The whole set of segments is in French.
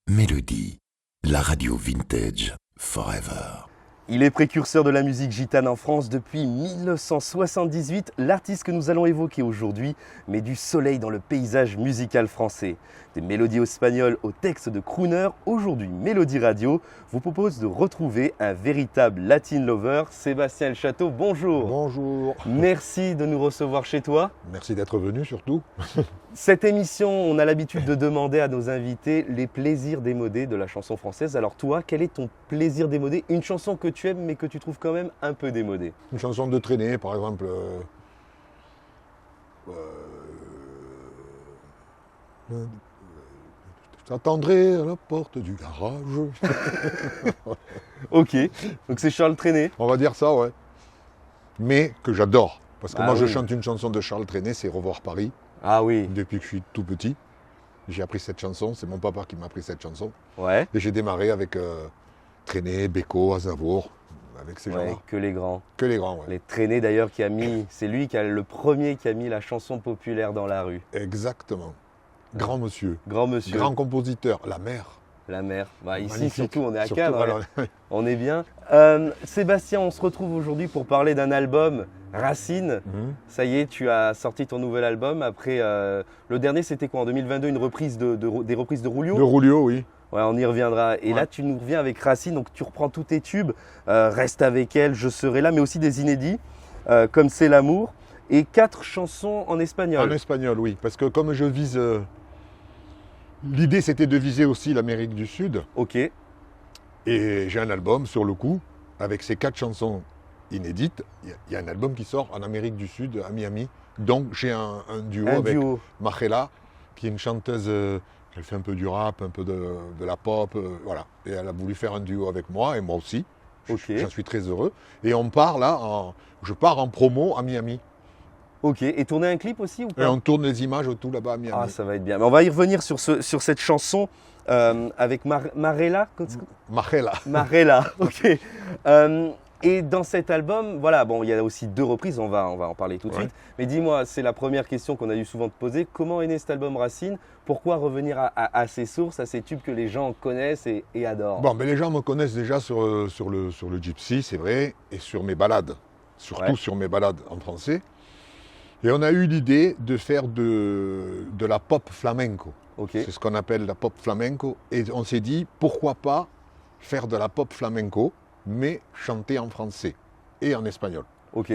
Mélodie, la radio vintage forever. Il est précurseur de la musique gitane en France depuis 1978. L'artiste que nous allons évoquer aujourd'hui met du soleil dans le paysage musical français. Des mélodies espagnoles au texte de crooner, aujourd'hui Mélodie Radio vous propose de retrouver un véritable Latin lover, Sébastien El Château. Bonjour. Bonjour. Merci de nous recevoir chez toi. Merci d'être venu surtout. Cette émission, on a l'habitude de demander à nos invités les plaisirs démodés de la chanson française. Alors toi, quel est ton plaisir démodé? Une chanson que tu aimes mais que tu trouves quand même un peu démodée. Une chanson de traînée, par exemple. Je t'attendrai à la porte du garage. Ok, donc c'est Charles Trenet. On va dire ça, ouais. Mais que j'adore. Parce que Ah moi, je oui. chante une chanson de Charles Trenet, c'est Revoir Paris. Ah oui, Depuis que je suis tout petit, j'ai appris cette chanson. C'est mon papa qui m'a appris cette chanson. ouais, Et j'ai démarré avec Trenet, Beko, Aznavour, avec ces ouais, gens-là. que les grands. Que les grands, ouais. Les Trenet d'ailleurs qui a mis, c'est lui qui a le premier qui a mis la chanson populaire dans la rue. Exactement. Grand monsieur. Grand monsieur, Grand compositeur, la mer. la mer. Bah, ici Magnifique. surtout on est à Surtout, Cannes, voilà. on est bien. Sébastien, on se retrouve aujourd'hui pour parler d'un album, Racine. Ça y est, tu as sorti ton nouvel album après le dernier, c'était quoi en 2022, une reprise des reprises de Rulio. De Rulio, oui. Ouais, on y reviendra. Et Ouais. là, tu nous reviens avec Racine, donc tu reprends tous tes tubes, Reste avec elle, Je serai là, mais aussi des inédits, comme C'est l'amour, et 4 chansons en espagnol. En espagnol, oui. Parce que comme je vise... L'idée, c'était de viser aussi l'Amérique du Sud. Ok, Et j'ai un album, sur le coup, avec ces 4 chansons inédites. Il y a un album qui sort en Amérique du Sud, à Miami. Donc j'ai un duo un avec duo. Majela, qui est une chanteuse... elle fait un peu du rap, un peu de la pop, voilà. Et elle a voulu faire un duo avec moi, et moi aussi. Ok. J'en suis très heureux. Et on part là, je pars en promo à Miami. Ok, et tourner un clip aussi ou Et pas? on tourne les images tout là-bas à Miami. Ah, ça va être bien. Mais on va y revenir sur cette chanson avec Marella. Majela. Marella, ok. Et dans cet album, voilà, bon, il y a aussi 2 reprises, on va en parler tout de Ouais. suite. Mais dis-moi, c'est la première question qu'on a dû souvent te poser. Comment est né cet album Racine? Pourquoi revenir à ses sources, à ces tubes que les gens connaissent et adorent? Bon, mais les gens me connaissent déjà sur le gypsy, c'est vrai, et sur mes balades. Surtout Ouais. sur mes balades en français. Et on a eu l'idée de faire de la pop flamenco. Ok, C'est ce qu'on appelle la pop flamenco. Et on s'est dit, pourquoi pas faire de la pop flamenco, mais chanter en français et en espagnol. ok,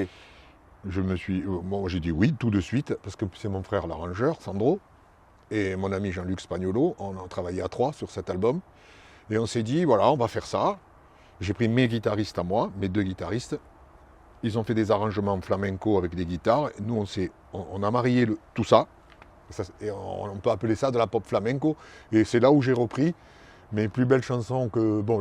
Moi, j'ai dit oui tout de suite, parce que c'est mon frère l'arrangeur, Sandro, et mon ami Jean-Luc Spagnolo. On a travaillé à 3 sur cet album. Et on s'est dit, voilà, on va faire ça. J'ai pris mes guitaristes à moi, mes 2 guitaristes. Ils ont fait des arrangements flamenco avec des guitares. Nous, on a marié tout ça. Et on peut appeler ça de la pop flamenco. Et c'est là où j'ai repris mes plus belles chansons,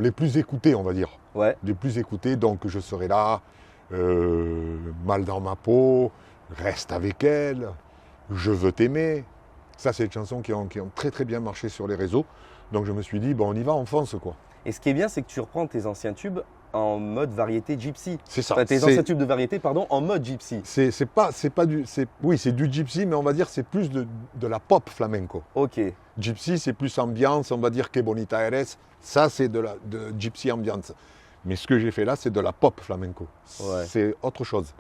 les plus écoutées, on va dire. ouais. Les plus écoutées, donc Je serai là, Mal dans ma peau, Reste avec elle, Je veux t'aimer. Ça, c'est des chansons qui ont très très bien marché sur les réseaux. Donc je me suis dit, on y va, on fonce, quoi. Et ce qui est bien, c'est que tu reprends tes anciens tubes en mode variété gypsy. C'est ça. Enfin, tes anciens tubes de variété, pardon, en mode gypsy. Oui, c'est du gypsy, mais on va dire c'est plus de la pop flamenco. Ok, Gypsy, c'est plus ambiance, on va dire que bonita eres. Ça, c'est de gypsy ambiance. Mais ce que j'ai fait là, c'est de la pop flamenco. Ouais. C'est autre chose.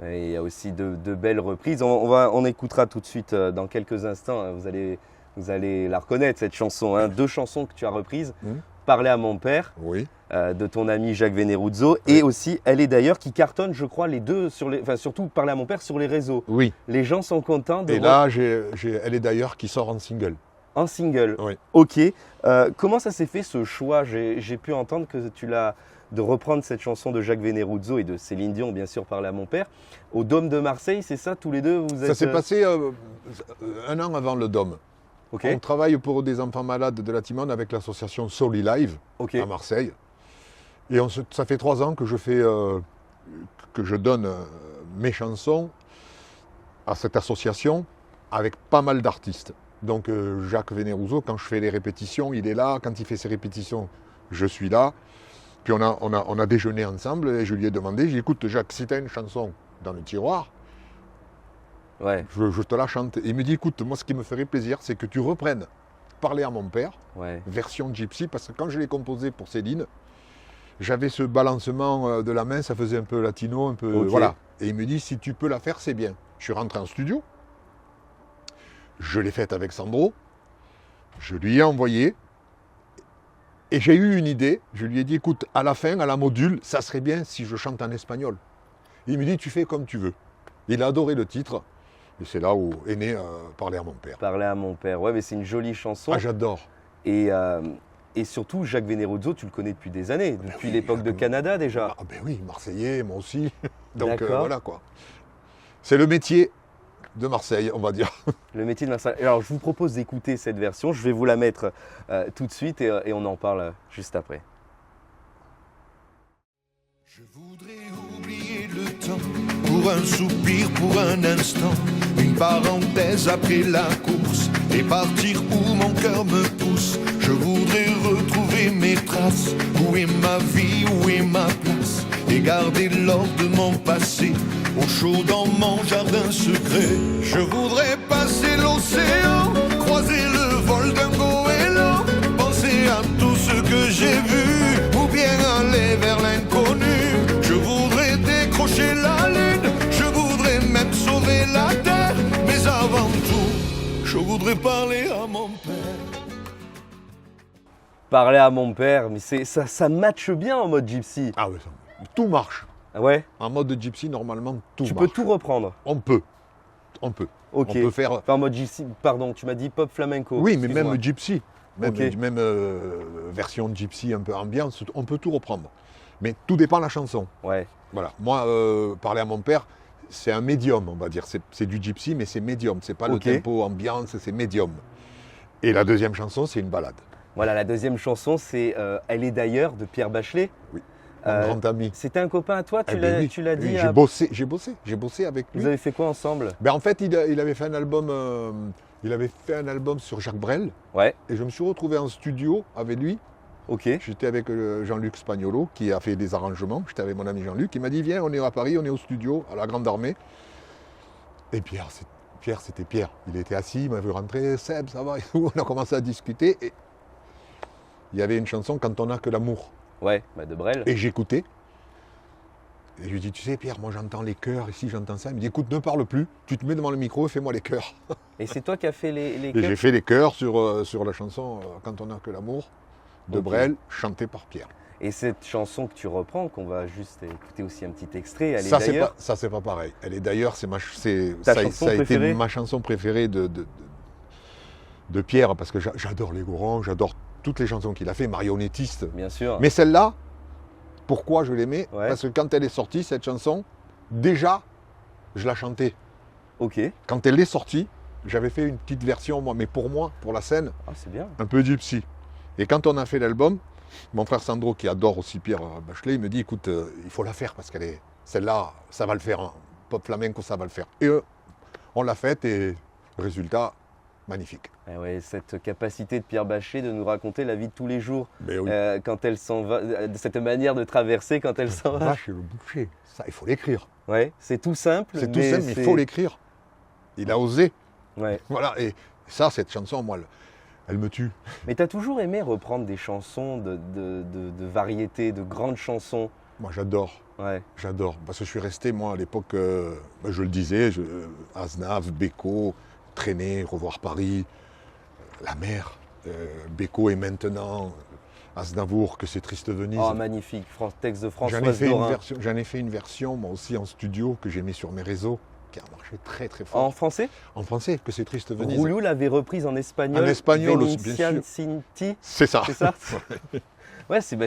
et il y a aussi de belles reprises. On écoutera tout de suite dans quelques instants. Hein, vous allez la reconnaître, cette chanson. Hein. 2 chansons que tu as reprises. Parler à mon père, Oui. de ton ami Jacques Veneruzzo, et aussi Elle est d'ailleurs, qui cartonne, je crois, les 2, surtout Parler à mon père sur les réseaux. Oui. Les gens sont contents de Et là, elle est d'ailleurs qui sort en single. en single. Oui. Ok. Comment ça s'est fait ce choix? J'ai pu entendre que de reprendre cette chanson de Jacques Veneruzzo et de Céline Dion, bien sûr, Parler à mon père, au Dôme de Marseille, c'est ça, tous les deux vous êtes... Ça s'est passé 1 an avant le Dôme. Ok, On travaille pour des enfants malades de la Timone avec l'association Soli Live ok, à Marseille. Et ça fait 3 ans que je donne mes chansons à cette association avec pas mal d'artistes. Donc Jacques Veneruzzo, quand je fais les répétitions, il est là. Quand il fait ses répétitions, je suis là. Puis on a déjeuné ensemble et je lui ai demandé, j'ai dit, écoute Jacques, si tu as une chanson dans le tiroir, ouais, je te la chante. Et il me dit, écoute, moi ce qui me ferait plaisir, c'est que tu reprennes Parler à mon père, Ouais. version gypsy, parce que quand je l'ai composé pour Céline, j'avais ce balancement de la main, ça faisait un peu latino, un peu... Ok. Voilà. Et il me dit, si tu peux la faire, c'est bien. Je suis rentré en studio, je l'ai faite avec Sandro, je lui ai envoyé, et j'ai eu une idée. Je lui ai dit, écoute, à la fin, à la module, ça serait bien si je chante en espagnol. Il me dit, tu fais comme tu veux. Il a adoré le titre, et c'est là où est né Parler à mon père. Parler à mon père. Ouais, mais c'est une jolie chanson. Ah, j'adore. Et surtout, Jacques Veneruzzo, tu le connais depuis des années, depuis oui, l'époque de Jacques- Canada déjà. Ah ben oui, Marseillais, moi aussi. Donc D'accord. voilà quoi. C'est le métier de Marseille, on va dire. Le métier de Marseille. Alors, je vous propose d'écouter cette version. Je vais vous la mettre tout de suite et on en parle juste après. Je voudrais oublier le temps, pour un soupir, pour un instant, une parenthèse après la course, et partir où mon cœur me pousse. Je voudrais retrouver mes traces, où est ma vie, où est ma place, et garder l'or de mon passé, au chaud dans mon jardin secret. Je voudrais passer l'océan, croiser le vol d'un goéland, penser à tout ce que j'ai vu, ou bien aller vers l'inconnu. Je voudrais décrocher la lune, je voudrais même sauver la terre, mais avant tout, je voudrais parler à mon père. Parler à mon père, mais ça matche bien en mode gypsy. Ah oui, tout marche. Ah ouais. En mode gypsy, normalement, tout Tu marche. peux tout reprendre. On peut. On peut. Ok. On peut faire... Enfin, en mode gypsy, pardon, tu m'as dit pop flamenco. Oui, mais Excuse-moi. même gypsy. Même, Ok. même version gypsy, un peu ambiance, on peut tout reprendre. Mais tout dépend de la chanson. Ouais. Voilà. Moi, Parler à mon père, c'est un médium, on va dire. C'est du gypsy, mais c'est médium. C'est pas Ok. le tempo ambiance, c'est médium. Et la deuxième chanson, c'est une balade. Voilà, la deuxième chanson, c'est Elle est d'ailleurs de Pierre Bachelet. Oui. Mon grand ami. C'était un copain à toi, Eh ben oui, tu l'as dit. oui, à- J'ai bossé avec lui. Vous avez fait quoi ensemble? Ben, en fait, il avait fait un album. Il avait fait un album sur Jacques Brel. Ouais, Et je me suis retrouvé en studio avec lui. ok. J'étais avec Jean-Luc Spagnolo qui a fait des arrangements. J'étais avec mon ami Jean-Luc. Il m'a dit viens, on est à Paris, on est au studio, à la Grande Armée. Et Pierre, c'était Pierre. Il était assis, il m'a vu rentrer. Seb, ça va et tout. On a commencé à discuter. Et il y avait une chanson Quand on n'a que l'amour. Ouais, bah de Brel. Et j'écoutais. Et je lui dis, tu sais Pierre, moi j'entends les chœurs ici, j'entends ça. Il me dit, écoute, ne parle plus, tu te mets devant le micro et fais-moi les chœurs. Et c'est toi qui as fait les Et chœurs? j'ai fait les chœurs sur la chanson Quand on n'a que l'amour de Ok. Brel, chantée par Pierre. Et cette chanson que tu reprends, qu'on va juste écouter aussi un petit extrait, elle Ça, est d'ailleurs. c'est pas pareil. Elle est d'ailleurs, Ta ça chanson a été préférée ma chanson préférée de Pierre, parce que j'adore les Gorons, j'adore toutes les chansons qu'il a fait, marionnettiste. Bien sûr. Mais celle-là, pourquoi je l'aimais? Ouais. Parce que quand elle est sortie, cette chanson, déjà, je la chantais. Ok. Quand elle est sortie, j'avais fait une petite version, moi, mais pour moi, pour la scène, Ah, c'est bien. un peu gypsy. Et quand on a fait l'album, mon frère Sandro, qui adore aussi Pierre Bachelet, il me dit, écoute, il faut la faire parce qu'elle est, celle-là, ça va le faire. Hein. Pop flamenco, ça va le faire. Et on l'a faite et résultat, magnifique. Eh ouais, cette capacité de Pierre Bachelet de nous raconter la vie de tous les jours, Mais oui. quand elle s'en va, cette manière de traverser quand elle s'en va. Vache et le boucher, ça, il faut l'écrire. Ouais, c'est tout simple. C'est tout simple, mais il faut l'écrire. Il a osé. Ouais. Voilà. Et ça, cette chanson, moi, elle me tue. Mais tu as toujours aimé reprendre des chansons de variété, de grandes chansons. Moi, j'adore. Ouais. J'adore. Parce que je suis resté, moi, à l'époque, je le disais, Aznavour, Beko, Traîner, Revoir Paris, La Mer, Beko et maintenant, Aznavour, Que c'est triste Venise. Oh, magnifique. Texte de J'en ai Françoise fait une Dorin. version, j'en ai fait une version, moi aussi, en studio, que j'ai mis sur mes réseaux, qui a marché très très fort. En français? En français, Que c'est triste Venise. Roulou l'avait reprise en espagnol. En espagnol aussi, bien Venetian sûr. Cinti, C'est ça. c'est ça? Ouais, c'est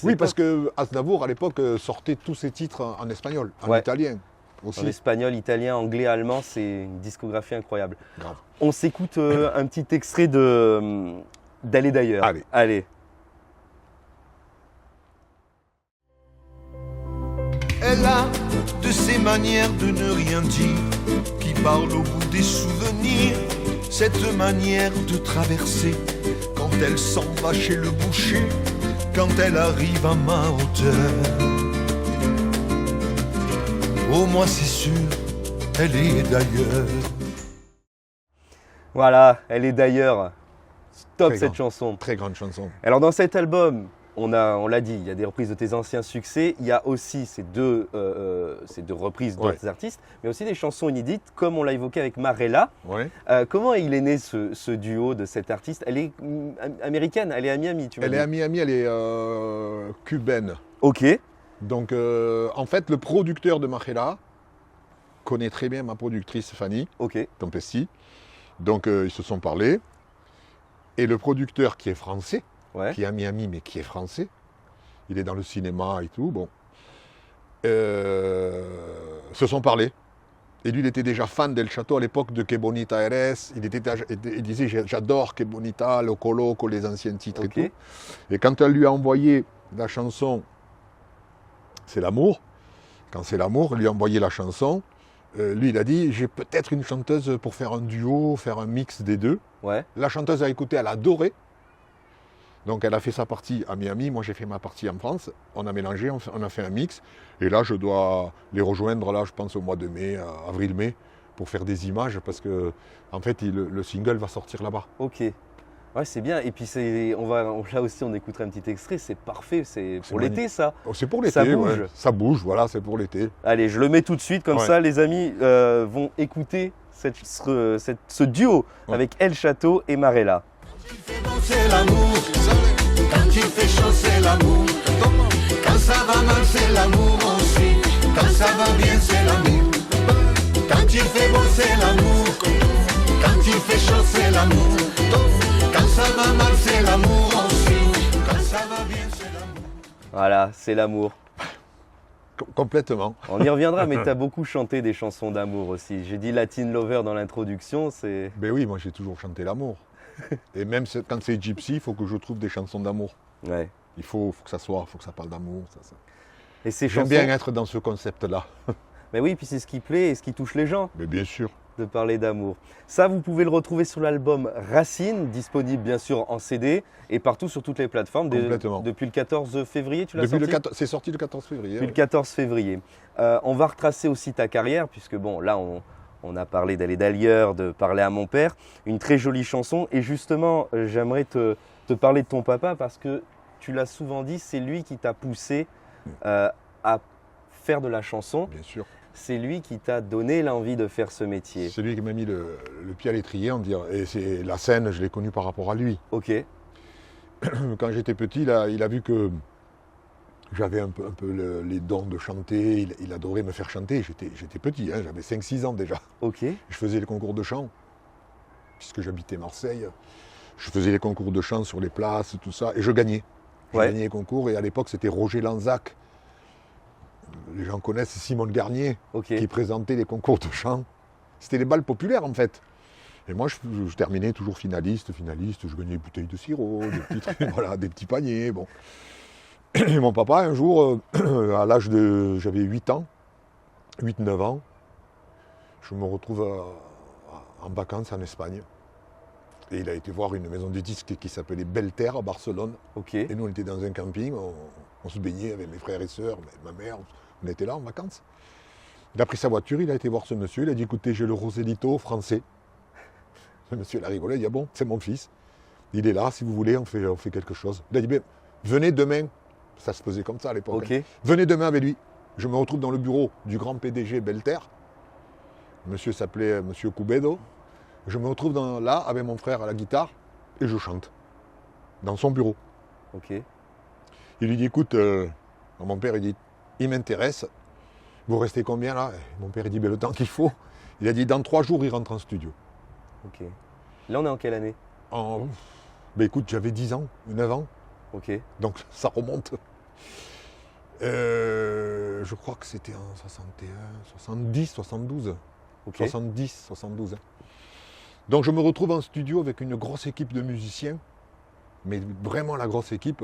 Oui, parce que Aznavour, à l'époque, sortait tous ses titres en espagnol, en Ouais. italien En aussi. espagnol, italien, anglais, allemand, c'est une discographie incroyable. Grave. On s'écoute un petit extrait d'Aller d'ailleurs. Allez. Allez. Elle a de ces manières de ne rien dire, qui parle au bout des souvenirs, cette manière de traverser, quand elle s'en va chez le boucher, quand elle arrive à ma hauteur. Oh, moi c'est sûr, elle est d'ailleurs. Voilà, elle est d'ailleurs. top Très cette grand. chanson. Très grande chanson. Alors dans cet album, on l'a dit, il y a des reprises de tes anciens succès, il y a aussi ces deux reprises d'autres artistes, mais aussi des chansons inédites, comme on l'a évoqué avec Marella. Ouais. Comment il est né ce duo de cet artiste? Elle est américaine, elle est à Miami, tu m'as Elle dit. est à Miami, elle est cubaine. Ok, Donc, en fait, le producteur de Marella connaît très bien ma productrice Fanny ok, Tempesti. Donc, ils se sont parlé. Et le producteur qui est français, ouais, qui est à Miami, mais qui est français, il est dans le cinéma et tout, bon, se sont parlé. Et lui, il était déjà fan d'El Château à l'époque de Que Bonita Eres. Il disait, j'adore Que Bonita, Loco Loco, les anciens titres ok, et tout. Et quand elle lui a envoyé la chanson C'est l'amour, quand c'est l'amour, il lui a envoyé la chanson, lui, il a dit, j'ai peut-être une chanteuse pour faire un duo, faire un mix des deux. ouais, La chanteuse a écouté, elle a adoré. Donc elle a fait sa partie à Miami, moi j'ai fait ma partie en France. On a mélangé, on a fait un mix. Et là, je dois les rejoindre, là, je pense au mois de mai, avril-mai, pour faire des images, parce que en fait, le single va sortir là-bas. ok. Ouais, c'est bien. Et puis là aussi, on écoutera un petit extrait. C'est parfait. C'est pour magnifique. ça. Oh, c'est pour l'été, Ça bouge. ouais. Ça bouge, voilà, c'est pour l'été. Allez, je le mets tout de suite. Comme Ouais. ça, les amis vont écouter ce duo Ouais. avec El Château et Marella. C'est l'amour, quand il fait chaud c'est l'amour, quand ça va mal c'est l'amour aussi, quand ça va bien c'est l'amour, quand il fait beau c'est l'amour, quand il fait chaud c'est l'amour, quand ça va mal c'est l'amour aussi, quand ça va bien c'est l'amour. Voilà, c'est l'amour. Complètement. On y reviendra, mais tu as beaucoup chanté des chansons d'amour aussi. J'ai dit Latin Lover dans l'introduction, c'est... Ben oui, moi j'ai toujours chanté l'amour. Et même quand c'est gypsy, il faut que je trouve des chansons d'amour. Ouais. Il faut que ça faut que ça parle d'amour. Et ces J'aime chansons... bien être dans ce concept-là. Mais oui, puis c'est ce qui plaît et ce qui touche les gens, Mais bien sûr. de parler d'amour. Ça, vous pouvez le retrouver sur l'album Racine, disponible bien sûr en CD et partout sur toutes les plateformes. Complètement. Depuis le 14 février, tu l'as Depuis sorti c'est sorti le 14 février. Depuis ouais. le 14 février. On va retracer aussi ta carrière, puisque bon, là, on a parlé d'aller d'ailleurs, de parler à mon père. Une très jolie chanson. Et justement, j'aimerais te parler de ton papa, parce que tu l'as souvent dit, c'est lui qui t'a poussé à faire de la chanson. Bien sûr. C'est lui qui t'a donné l'envie de faire ce métier. C'est lui qui m'a mis le pied à l'étrier, on dirait. Et c'est la scène, je l'ai connue par rapport à lui. Ok, Quand j'étais petit, il a vu que j'avais un peu les dons de chanter. Il adorait me faire chanter. J'étais petit, hein, j'avais 5-6 ans déjà. ok, Je faisais les concours de chant, puisque j'habitais Marseille. Je faisais les concours de chant sur les places, tout ça, et je gagnais. Je Ouais. gagnais les concours, et à l'époque, c'était Roger Lanzac. Les gens connaissent Simone Garnier, ok. qui présentait les concours de chant. C'était les balles populaires, en fait. Et moi, je terminais toujours finaliste. Je gagnais une bouteille de sirop, des petits trucs, voilà, des petits paniers, bon. Et mon papa, un jour, à l'âge de... J'avais 8 ans, 8-9 ans, je me retrouve en vacances en Espagne. Et il a été voir une maison de disques qui s'appelait Belle Terre à Barcelone. Ok, Et nous, on était dans un camping, on se baignait avec mes frères et sœurs, ma mère, on était là en vacances. Il a pris sa voiture, il a été voir ce monsieur, il a dit, écoutez, j'ai le Roselito français. Le monsieur, il a rigolé, il dit, ah bon, c'est mon fils. Il est là, si vous voulez, on fait quelque chose. Il a dit, ben, venez demain. Ça se faisait comme ça à l'époque. ok, hein. Venez demain avec lui. Je me retrouve dans le bureau du grand PDG Belle Terre. Monsieur s'appelait Monsieur Cubedo. Je me retrouve là avec mon frère à la guitare et je chante dans son bureau. ok. Il lui dit, écoute, mon père, il dit, il m'intéresse. Vous restez combien là? Mon père, il dit, ben, le temps qu'il faut. Il a dit, dans 3 jours, il rentre en studio. Ok. Là, on est en quelle année? Ben, écoute, j'avais 10 ans, 9 ans, Ok, donc ça remonte. Je crois que c'était en 61, 70, 72. ok. 70, 72. hein. Donc je me retrouve en studio avec une grosse équipe de musiciens, mais vraiment la grosse équipe.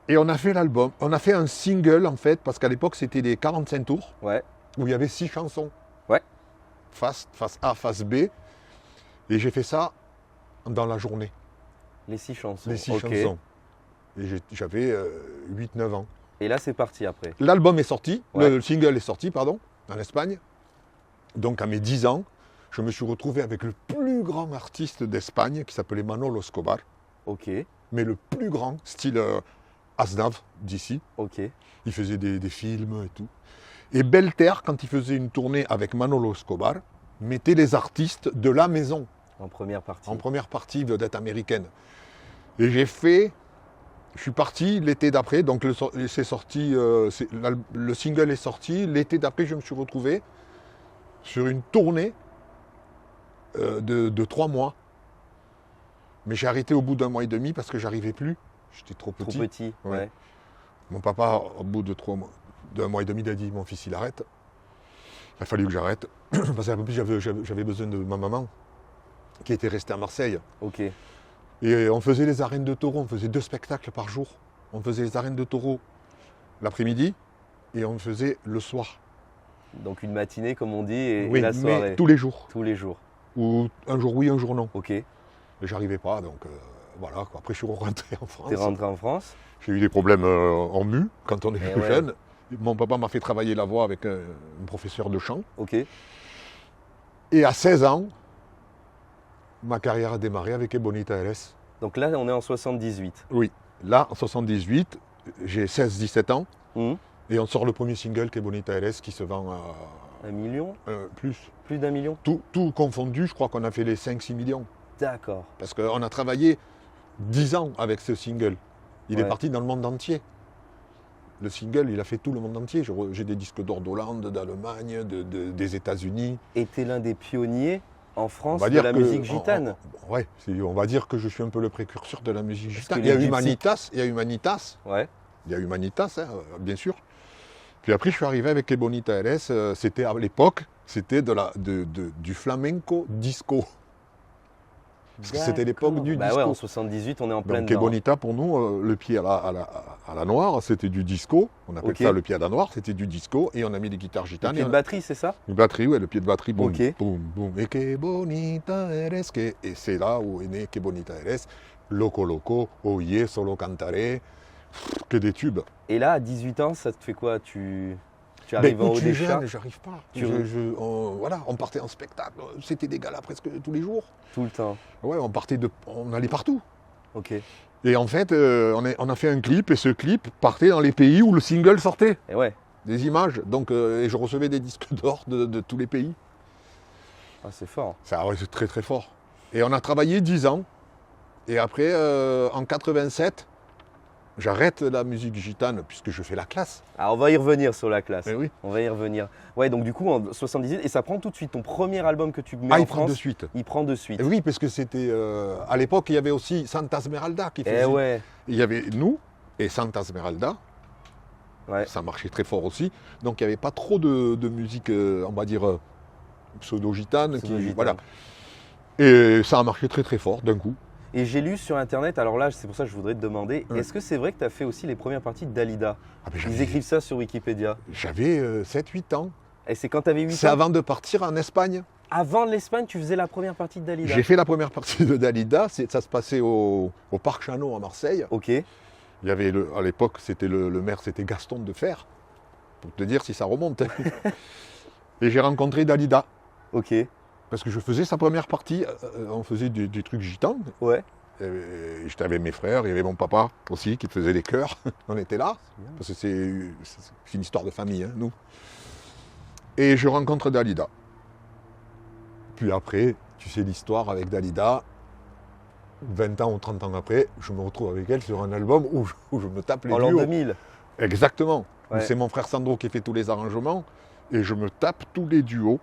Et on a fait l'album, on a fait un single en fait, parce qu'à l'époque c'était des 45 tours, Ouais, où il y avait 6 chansons. Ouais. Face A, face B. Et j'ai fait ça dans la journée, les 6 chansons. les 6 Ok. chansons. Et j'avais 8-9 ans. Et là, c'est parti après. L'album est sorti, Ouais. le single est sorti, pardon, en Espagne. Donc à mes 10 ans, je me suis retrouvé avec le plus grand artiste d'Espagne qui s'appelait Manolo Escobar, Ok, mais le plus grand, style Aznavour d'ici. ok. Il faisait des films et tout. Et Belter, quand il faisait une tournée avec Manolo Escobar, mettait les artistes de la maison En première partie. en première partie vedette américaine. Et je suis parti l'été d'après, donc c'est sorti, le single est sorti. L'été d'après, je me suis retrouvé sur une tournée de 3 mois. Mais j'ai arrêté au bout d'1 mois et demi parce que j'arrivais plus. J'étais trop Trop petit. petit, Ouais. ouais. Mon papa, au bout d'1 mois et demi, il a dit mon fils, il arrête. Il a fallu que j'arrête. Parce qu'en plus, j'avais besoin de ma maman, qui était restée à Marseille. Ok, Et on faisait les arènes de taureaux, on faisait 2 spectacles par jour. On faisait les arènes de taureaux l'après-midi et on faisait le soir. donc une matinée comme on dit et Oui, la soirée. mais tous les jours. Tous les jours. Ou un jour oui, un jour non. Ok, Et j'arrivais pas, donc voilà. Quoi. Après, je suis rentré en France. t'es rentré en France. J'ai eu des problèmes en mu quand on est Eh plus ouais. jeune. Mon papa m'a fait travailler la voix avec un professeur de chant. Ok, Et à 16 ans, ma carrière a démarré avec Ebonita LS. donc là on est en 78. Oui, là, en 78, j'ai 16-17 ans. Hum, Et on sort le premier single qui est Bonita LS qui se vend à 1 million. plus. Plus d'1 million. Tout confondu, je crois qu'on a fait les 5-6 millions. D'accord. Parce qu'on a travaillé 10 ans avec ce single. Il est Ouais. parti dans le monde entier. Le single, il a fait tout le monde entier. J'ai des disques d'or d'Hollande, d'Allemagne, des États-Unis. Et t'es l'un des pionniers en On France va de dire la que- musique gitane. Ouais, on va dire que je suis un peu le précurseur de la musique Parce gitane. que Il y a les Humanitas, Ouais. bien sûr. Puis après, je suis arrivé avec les Bonita LS. C'était à l'époque, c'était du flamenco disco. Parce que c'était l'époque du Bah disco. ouais, en 78, on est en plein Donc dedans. Ebonita, pour nous, le pied à la noire, c'était du disco. On appelle Ok. ça le pied à la noire, c'était du disco. Et on a mis des guitares Le gitanes. pied et de on a- batterie, c'est ça? Une batterie, ouais, le pied de batterie, boum, Ok. boum, boum. Et que bonita eres, que... Et c'est là où est né Que bonita eres. Loco Loco, Oye, Solo Cantaré, que des tubes. Et là, à 18 ans, ça te fait quoi? Tu Ben, arrives en écoute, haut je des suis charts jeune, j'arrive pas. Tu- Voilà, on partait en spectacle, c'était des galas presque tous les jours. tout le temps. Ouais, on allait partout. Ok. Et en fait, on a fait un clip, et ce clip partait dans les pays où le single sortait. Et ouais. Des images, donc, et je recevais des disques d'or de tous les pays. Ah, c'est fort. Ça, ouais, c'est très très fort. Et on a travaillé 10 ans. Et après, en 87, j'arrête la musique gitane puisque je fais la classe. Ah, on va y revenir sur la classe. Eh oui. On va y revenir. Ouais, donc du coup, en 78, et ça prend tout de suite ton premier album que tu mets Ah, en il prend France. de suite. Il prend de suite. Et oui, parce que c'était. À l'époque, il y avait aussi Santa Esmeralda qui faisait. Eh ouais. Il y avait nous et Santa Esmeralda. Ouais. Ça marchait très fort aussi. Donc il n'y avait pas trop de musique, on va dire, pseudo-gitane. Pseudo-gitane. Voilà. Et ça a marché très très fort d'un coup. Et j'ai lu sur internet, alors là, c'est pour ça que je voudrais te demander, Ouais. est-ce que c'est vrai que tu as fait aussi les premières parties de Dalida? Ah, ben, Ils écrivent ça sur Wikipédia. J'avais 7-8 ans. Et c'est quand tu avais 8 C'est ans? avant de partir en Espagne. Avant l'Espagne, tu faisais la première partie de Dalida? J'ai fait la première partie de Dalida, ça se passait au Parc Chanot à Marseille. Ok. Il y avait à l'époque, c'était le maire, c'était Gaston Defer, pour te dire si ça remonte. Et j'ai rencontré Dalida, Ok. parce que je faisais sa première partie, on faisait des trucs gitans. Ouais. J'étais avec mes frères, il y avait mon papa aussi qui faisait les chœurs. On était là, parce que c'est une histoire de famille, hein, nous. Et je rencontre Dalida. Puis après, tu sais l'histoire avec Dalida, 20 ans ou 30 ans après, je me retrouve avec elle sur un album où je me tape les En l'an duos. 2000. Exactement. Où Ouais. c'est mon frère Sandro qui fait tous les arrangements, et je me tape tous les duos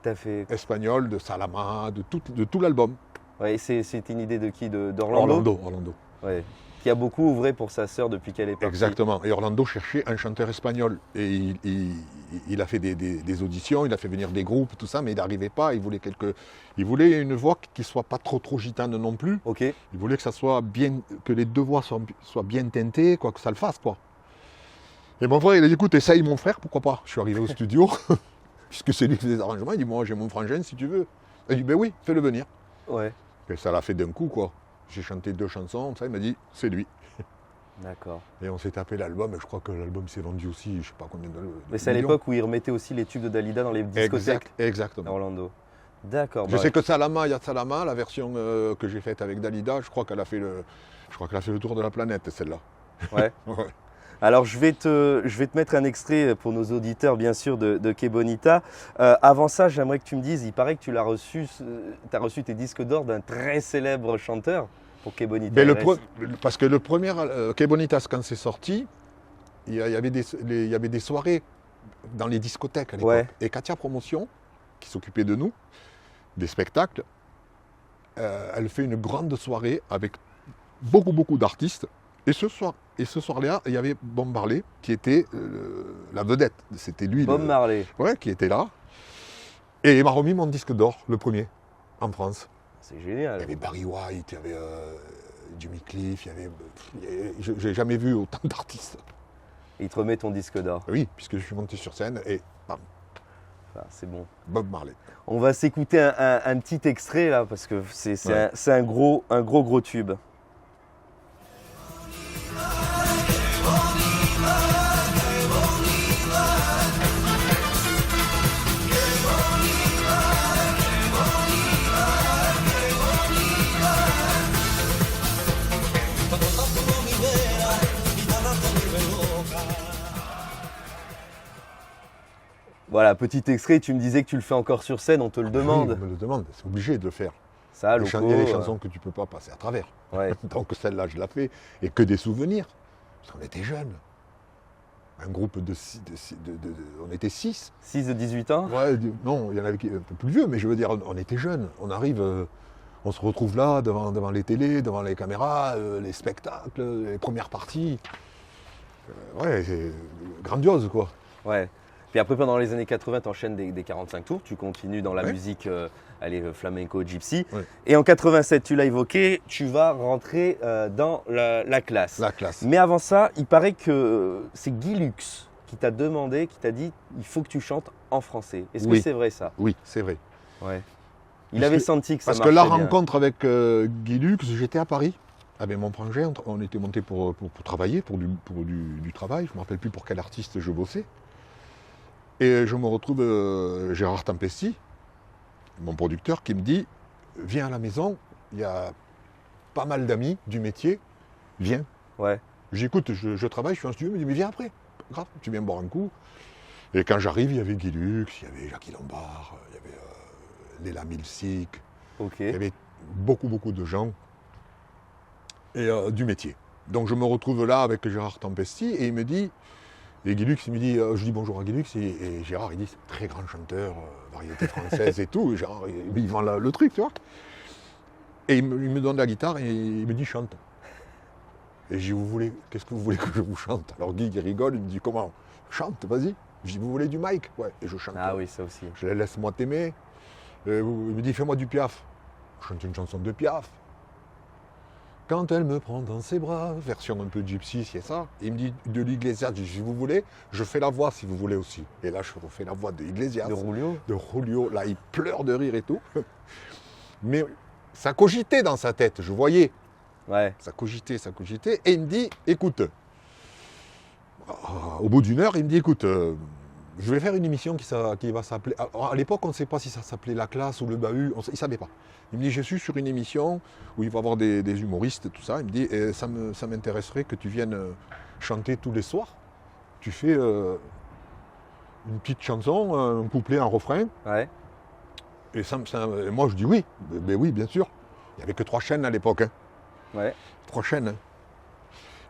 Tu as fait. espagnols de Salama, de tout l'album. Ouais, c'était une idée de qui? D'Orlando? Orlando. Ouais. Qui a beaucoup ouvré pour sa sœur depuis qu'elle est partie. Exactement. Et Orlando cherchait un chanteur espagnol. Et il a fait des auditions, il a fait venir des groupes, tout ça, mais il n'arrivait pas. Il voulait une voix qui ne soit pas trop gitane non plus. Ok. Il voulait que ça soit bien, que les deux voix soient bien teintées, quoi, que ça le fasse, quoi. Et mon frère, il a dit, écoute, essaye mon frère, pourquoi pas. Je suis arrivé au studio, puisque c'est lui qui fait des arrangements. Il dit, moi, j'ai mon frangin, si tu veux. Il dit, ben oui, fais-le venir. Ouais. Et ça l'a fait d'un coup, quoi. J'ai chanté 2 chansons, ça, il m'a dit, c'est lui. D'accord. Et on s'est tapé l'album, et je crois que l'album s'est vendu aussi, je sais pas combien de Mais c'est à millions. l'époque où ils remettaient aussi les tubes de Dalida dans les discothèques Exactement. d'Orlando. D'accord. Je sais que Salama, il y a Salama, la version que j'ai faite avec Dalida, je crois qu'elle a fait le tour de la planète, celle-là. Ouais. Ouais. Alors je vais te mettre un extrait pour nos auditeurs, bien sûr, de Que Bonita. Avant ça, j'aimerais que tu me dises, il paraît que tu as reçu tes disques d'or d'un très célèbre chanteur pour Que Bonita. Mais RS. parce que le premier Que Bonitas, quand c'est sorti, il y avait des soirées dans les discothèques à l'époque. Ouais. Et Katia Promotion, qui s'occupait de nous, des spectacles, elle fait une grande soirée avec beaucoup d'artistes. Et ce soir-là, il y avait Bob Marley qui était la vedette. C'était lui. Bob Marley. Ouais, qui était là. Et il m'a remis mon disque d'or, le premier, en France. C'est Il génial. y avait Barry White, il y avait Jimmy Cliff, j'ai jamais vu autant d'artistes. Il te remet ton disque d'or. Oui, puisque je suis monté sur scène et bam, Ah, c'est bon. Bob Marley. On va s'écouter un petit extrait là parce que c'est Ouais. un gros tube. Voilà, petit extrait, tu me disais que tu le fais encore sur scène, on te le Oui, demande. on me le demande, c'est obligé de le faire. Ça, Il y loco. a des chansons que tu peux pas passer à travers. Ouais. Donc celle-là, je la fais. Et que des souvenirs. Parce qu'on était jeunes. Un groupe on était 6. 6 de 18 ans. Ouais, non, il y en avait qui un peu plus vieux, mais je veux dire, on était jeunes. On arrive, on se retrouve là, devant les télés, devant les caméras, les spectacles, les premières parties. Ouais, c'est grandiose, quoi. Ouais. Puis après, pendant les années 80, tu enchaînes des 45 tours, tu continues dans la Ouais. musique flamenco, gypsy. Ouais. Et en 87, tu l'as évoqué, tu vas rentrer dans la classe. La classe. Mais avant ça, il paraît que c'est Guy Lux qui t'a demandé, qui t'a dit il faut que tu chantes en français. Est-ce que Oui. c'est vrai ça? Oui, c'est vrai. Ouais. Il Parce avait que- senti que ça Parce que marchait la bien. rencontre avec Guy Lux, j'étais à Paris avec mon frangin, on était monté pour travailler, pour du travail, je ne me rappelle plus pour quel artiste je bossais. Et je me retrouve Gérard Tempesti, mon producteur, qui me dit « Viens à la maison, il y a pas mal d'amis du métier, viens ». Ouais. J'écoute, je travaille, je suis en studio, il me dit « Mais viens après, grave, tu viens boire un coup ». Et quand j'arrive, il y avait Guy Lux, il y avait Jackie Lombard, il y avait Léla Milsik, Ok. il y avait beaucoup de gens et du métier. Donc je me retrouve là avec Gérard Tempesti et il me dit, et Guy Lux, il me dit, je dis bonjour à Guy Lux et Gérard il dit, c'est un très grand chanteur, variété française et tout, et Gérard il vend le truc, tu vois. Et il me donne la guitare et il me dit chante. Et je dis, qu'est-ce que vous voulez que je vous chante? Alors Guy il rigole, il me dit comment? Chante, vas-y. Je dis, vous voulez du Mike? Ouais, et je chante. Ah oui, ça aussi. Je les laisse moi t'aimer. Il me dit, fais-moi du Piaf. Je chante une chanson de Piaf. Quand elle me prend dans ses bras, version un peu gypsy, c'est ça. Il me dit de l'Iglesias, je dis, si vous voulez, je fais la voix si vous voulez aussi. Et là, je refais la voix de Iglesias. De Julio. De Julio. Là, il pleure de rire et tout. Mais ça cogitait dans sa tête, je voyais. Ouais. Ça cogitait. Et il me dit, écoute, au bout d'une heure, il me dit, écoute, je vais faire une émission qui va s'appeler... Alors, à l'époque, on ne sait pas si ça s'appelait La Classe ou Le Bahut, il ne savait pas. Il me dit, je suis sur une émission où il va y avoir des humoristes, tout ça. Il me dit, ça m'intéresserait que tu viennes chanter tous les soirs. Tu fais une petite chanson, un couplet, un refrain. Ouais. Et moi, je dis oui. Mais oui, bien sûr. Il n'y avait que 3 chaînes à l'époque. Hein. Ouais. 3 chaînes. Hein.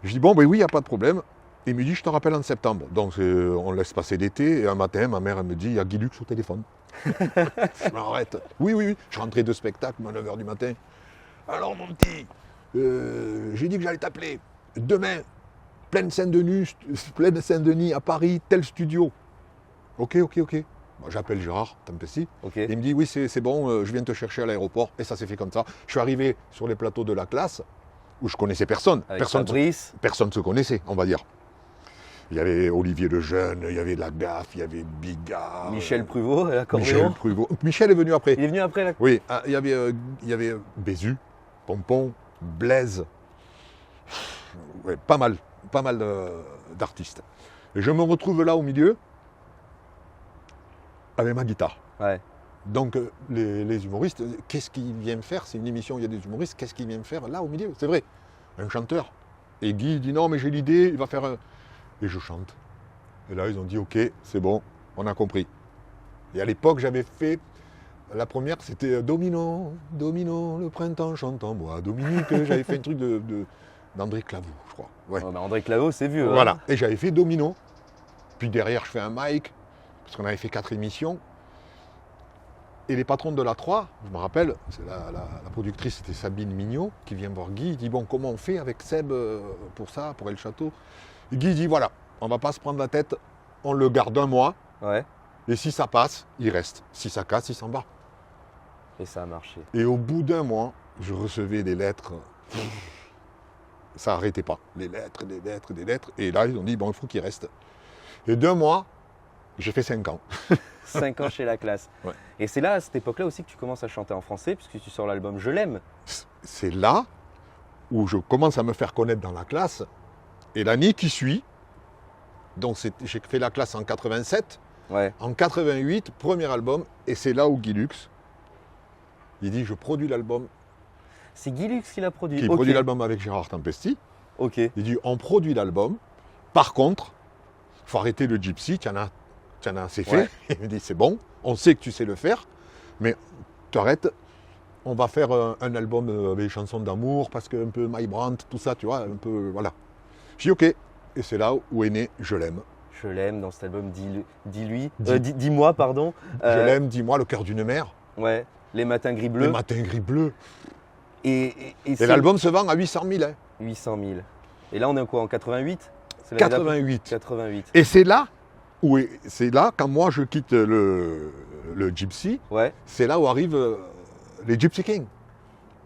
Je dis, bon, ben oui, il n'y a pas de problème. Il me dit, je te rappelle en septembre. Donc, on laisse passer l'été. Et un matin, ma mère, elle me dit, il y a Guy Lux au téléphone. Je m'arrête. Oui. Je rentrais de spectacle à 9h du matin. Alors, mon petit, j'ai dit que j'allais t'appeler. Demain, pleine Seine-Denis à Paris, tel studio. Ok. Bon, j'appelle Gérard Tempesti. Ok. Il me dit, oui, c'est bon, je viens te chercher à l'aéroport. Et ça s'est fait comme ça. Je suis arrivé sur les plateaux de La Classe, où je connaissais personne. Avec Fabrice. Personne ne se connaissait, on va dire. Il y avait Olivier Lejeune, il y avait Lagaffe, il y avait Bigard. Michel Pruvot, Michel l'accordéon. Pruvot. Michel est venu après. Il est venu après là. Oui, il y avait Bézu, Pompon, Blaise. Ouais, pas mal d'artistes. Et je me retrouve là au milieu avec ma guitare. Ouais. Donc les humoristes, qu'est-ce qu'ils viennent faire? C'est une émission, il y a des humoristes, qu'est-ce qu'ils viennent faire là au milieu? C'est vrai, un chanteur. Et Guy dit non mais j'ai l'idée, il va faire un... Et je chante. Et là ils ont dit ok, c'est bon, on a compris. Et à l'époque j'avais fait, la première c'était Domino, Domino, le printemps chante en moi. Dominique, j'avais fait un truc d'André Claveau, je crois. Ouais. Oh, bah, André Claveau, c'est vieux. Voilà, Hein. et j'avais fait Domino. Puis derrière je fais un mic, parce qu'on avait fait 4 émissions. Et les patrons de la 3, je me rappelle, c'est la productrice c'était Sabine Mignot, qui vient voir Guy, il dit bon comment on fait avec Seb pour ça, pour El Château. Et Guy dit voilà, on va pas se prendre la tête, on le garde un mois, Ouais. et si ça passe, il reste. Si ça casse, il s'en va. Et ça a marché. Et au bout d'un mois, je recevais des lettres, ça n'arrêtait pas. Des lettres, des lettres, des lettres. Et là, ils ont dit bon, il faut qu'il reste. Et d'un mois, j'ai fait 5 ans. 5 ans chez la classe. Ouais. Et c'est là, à cette époque-là aussi, que tu commences à chanter en français, puisque tu sors l'album Je l'aime. C'est là où je commence à me faire connaître dans la classe. Et l'année qui suit, donc j'ai fait la classe en 87, Ouais. en 88, premier album, et c'est là où Guy Lux, il dit je produis l'album, C'est Guy Lux qui l'a produit. qui Ok. produit l'album avec Gérard Tempesti. Ok. Il dit on produit l'album, par contre, il faut arrêter le gypsy, tu en as assez fait. Ouais. Il me dit c'est bon, on sait que tu sais le faire, mais tu arrêtes, on va faire un album avec des chansons d'amour, parce que un peu My Brand, tout ça, tu vois, un peu, voilà. J'ai dit ok, et c'est là où est né Je l'aime. Je l'aime dans cet album Dis-lui. Dis- Dis-moi, pardon. Je l'aime, dis-moi, le cœur d'une mère, Ouais. Les matins gris les bleus. matins gris bleus. Et Et l'album se vend à 800 000, hein. 800 000. Et là, on est en quoi? En 88? C'est l'année d'après 88. 88. Et c'est là, c'est là, quand moi je quitte le gypsy, Ouais. c'est là où arrivent les Gypsy Kings.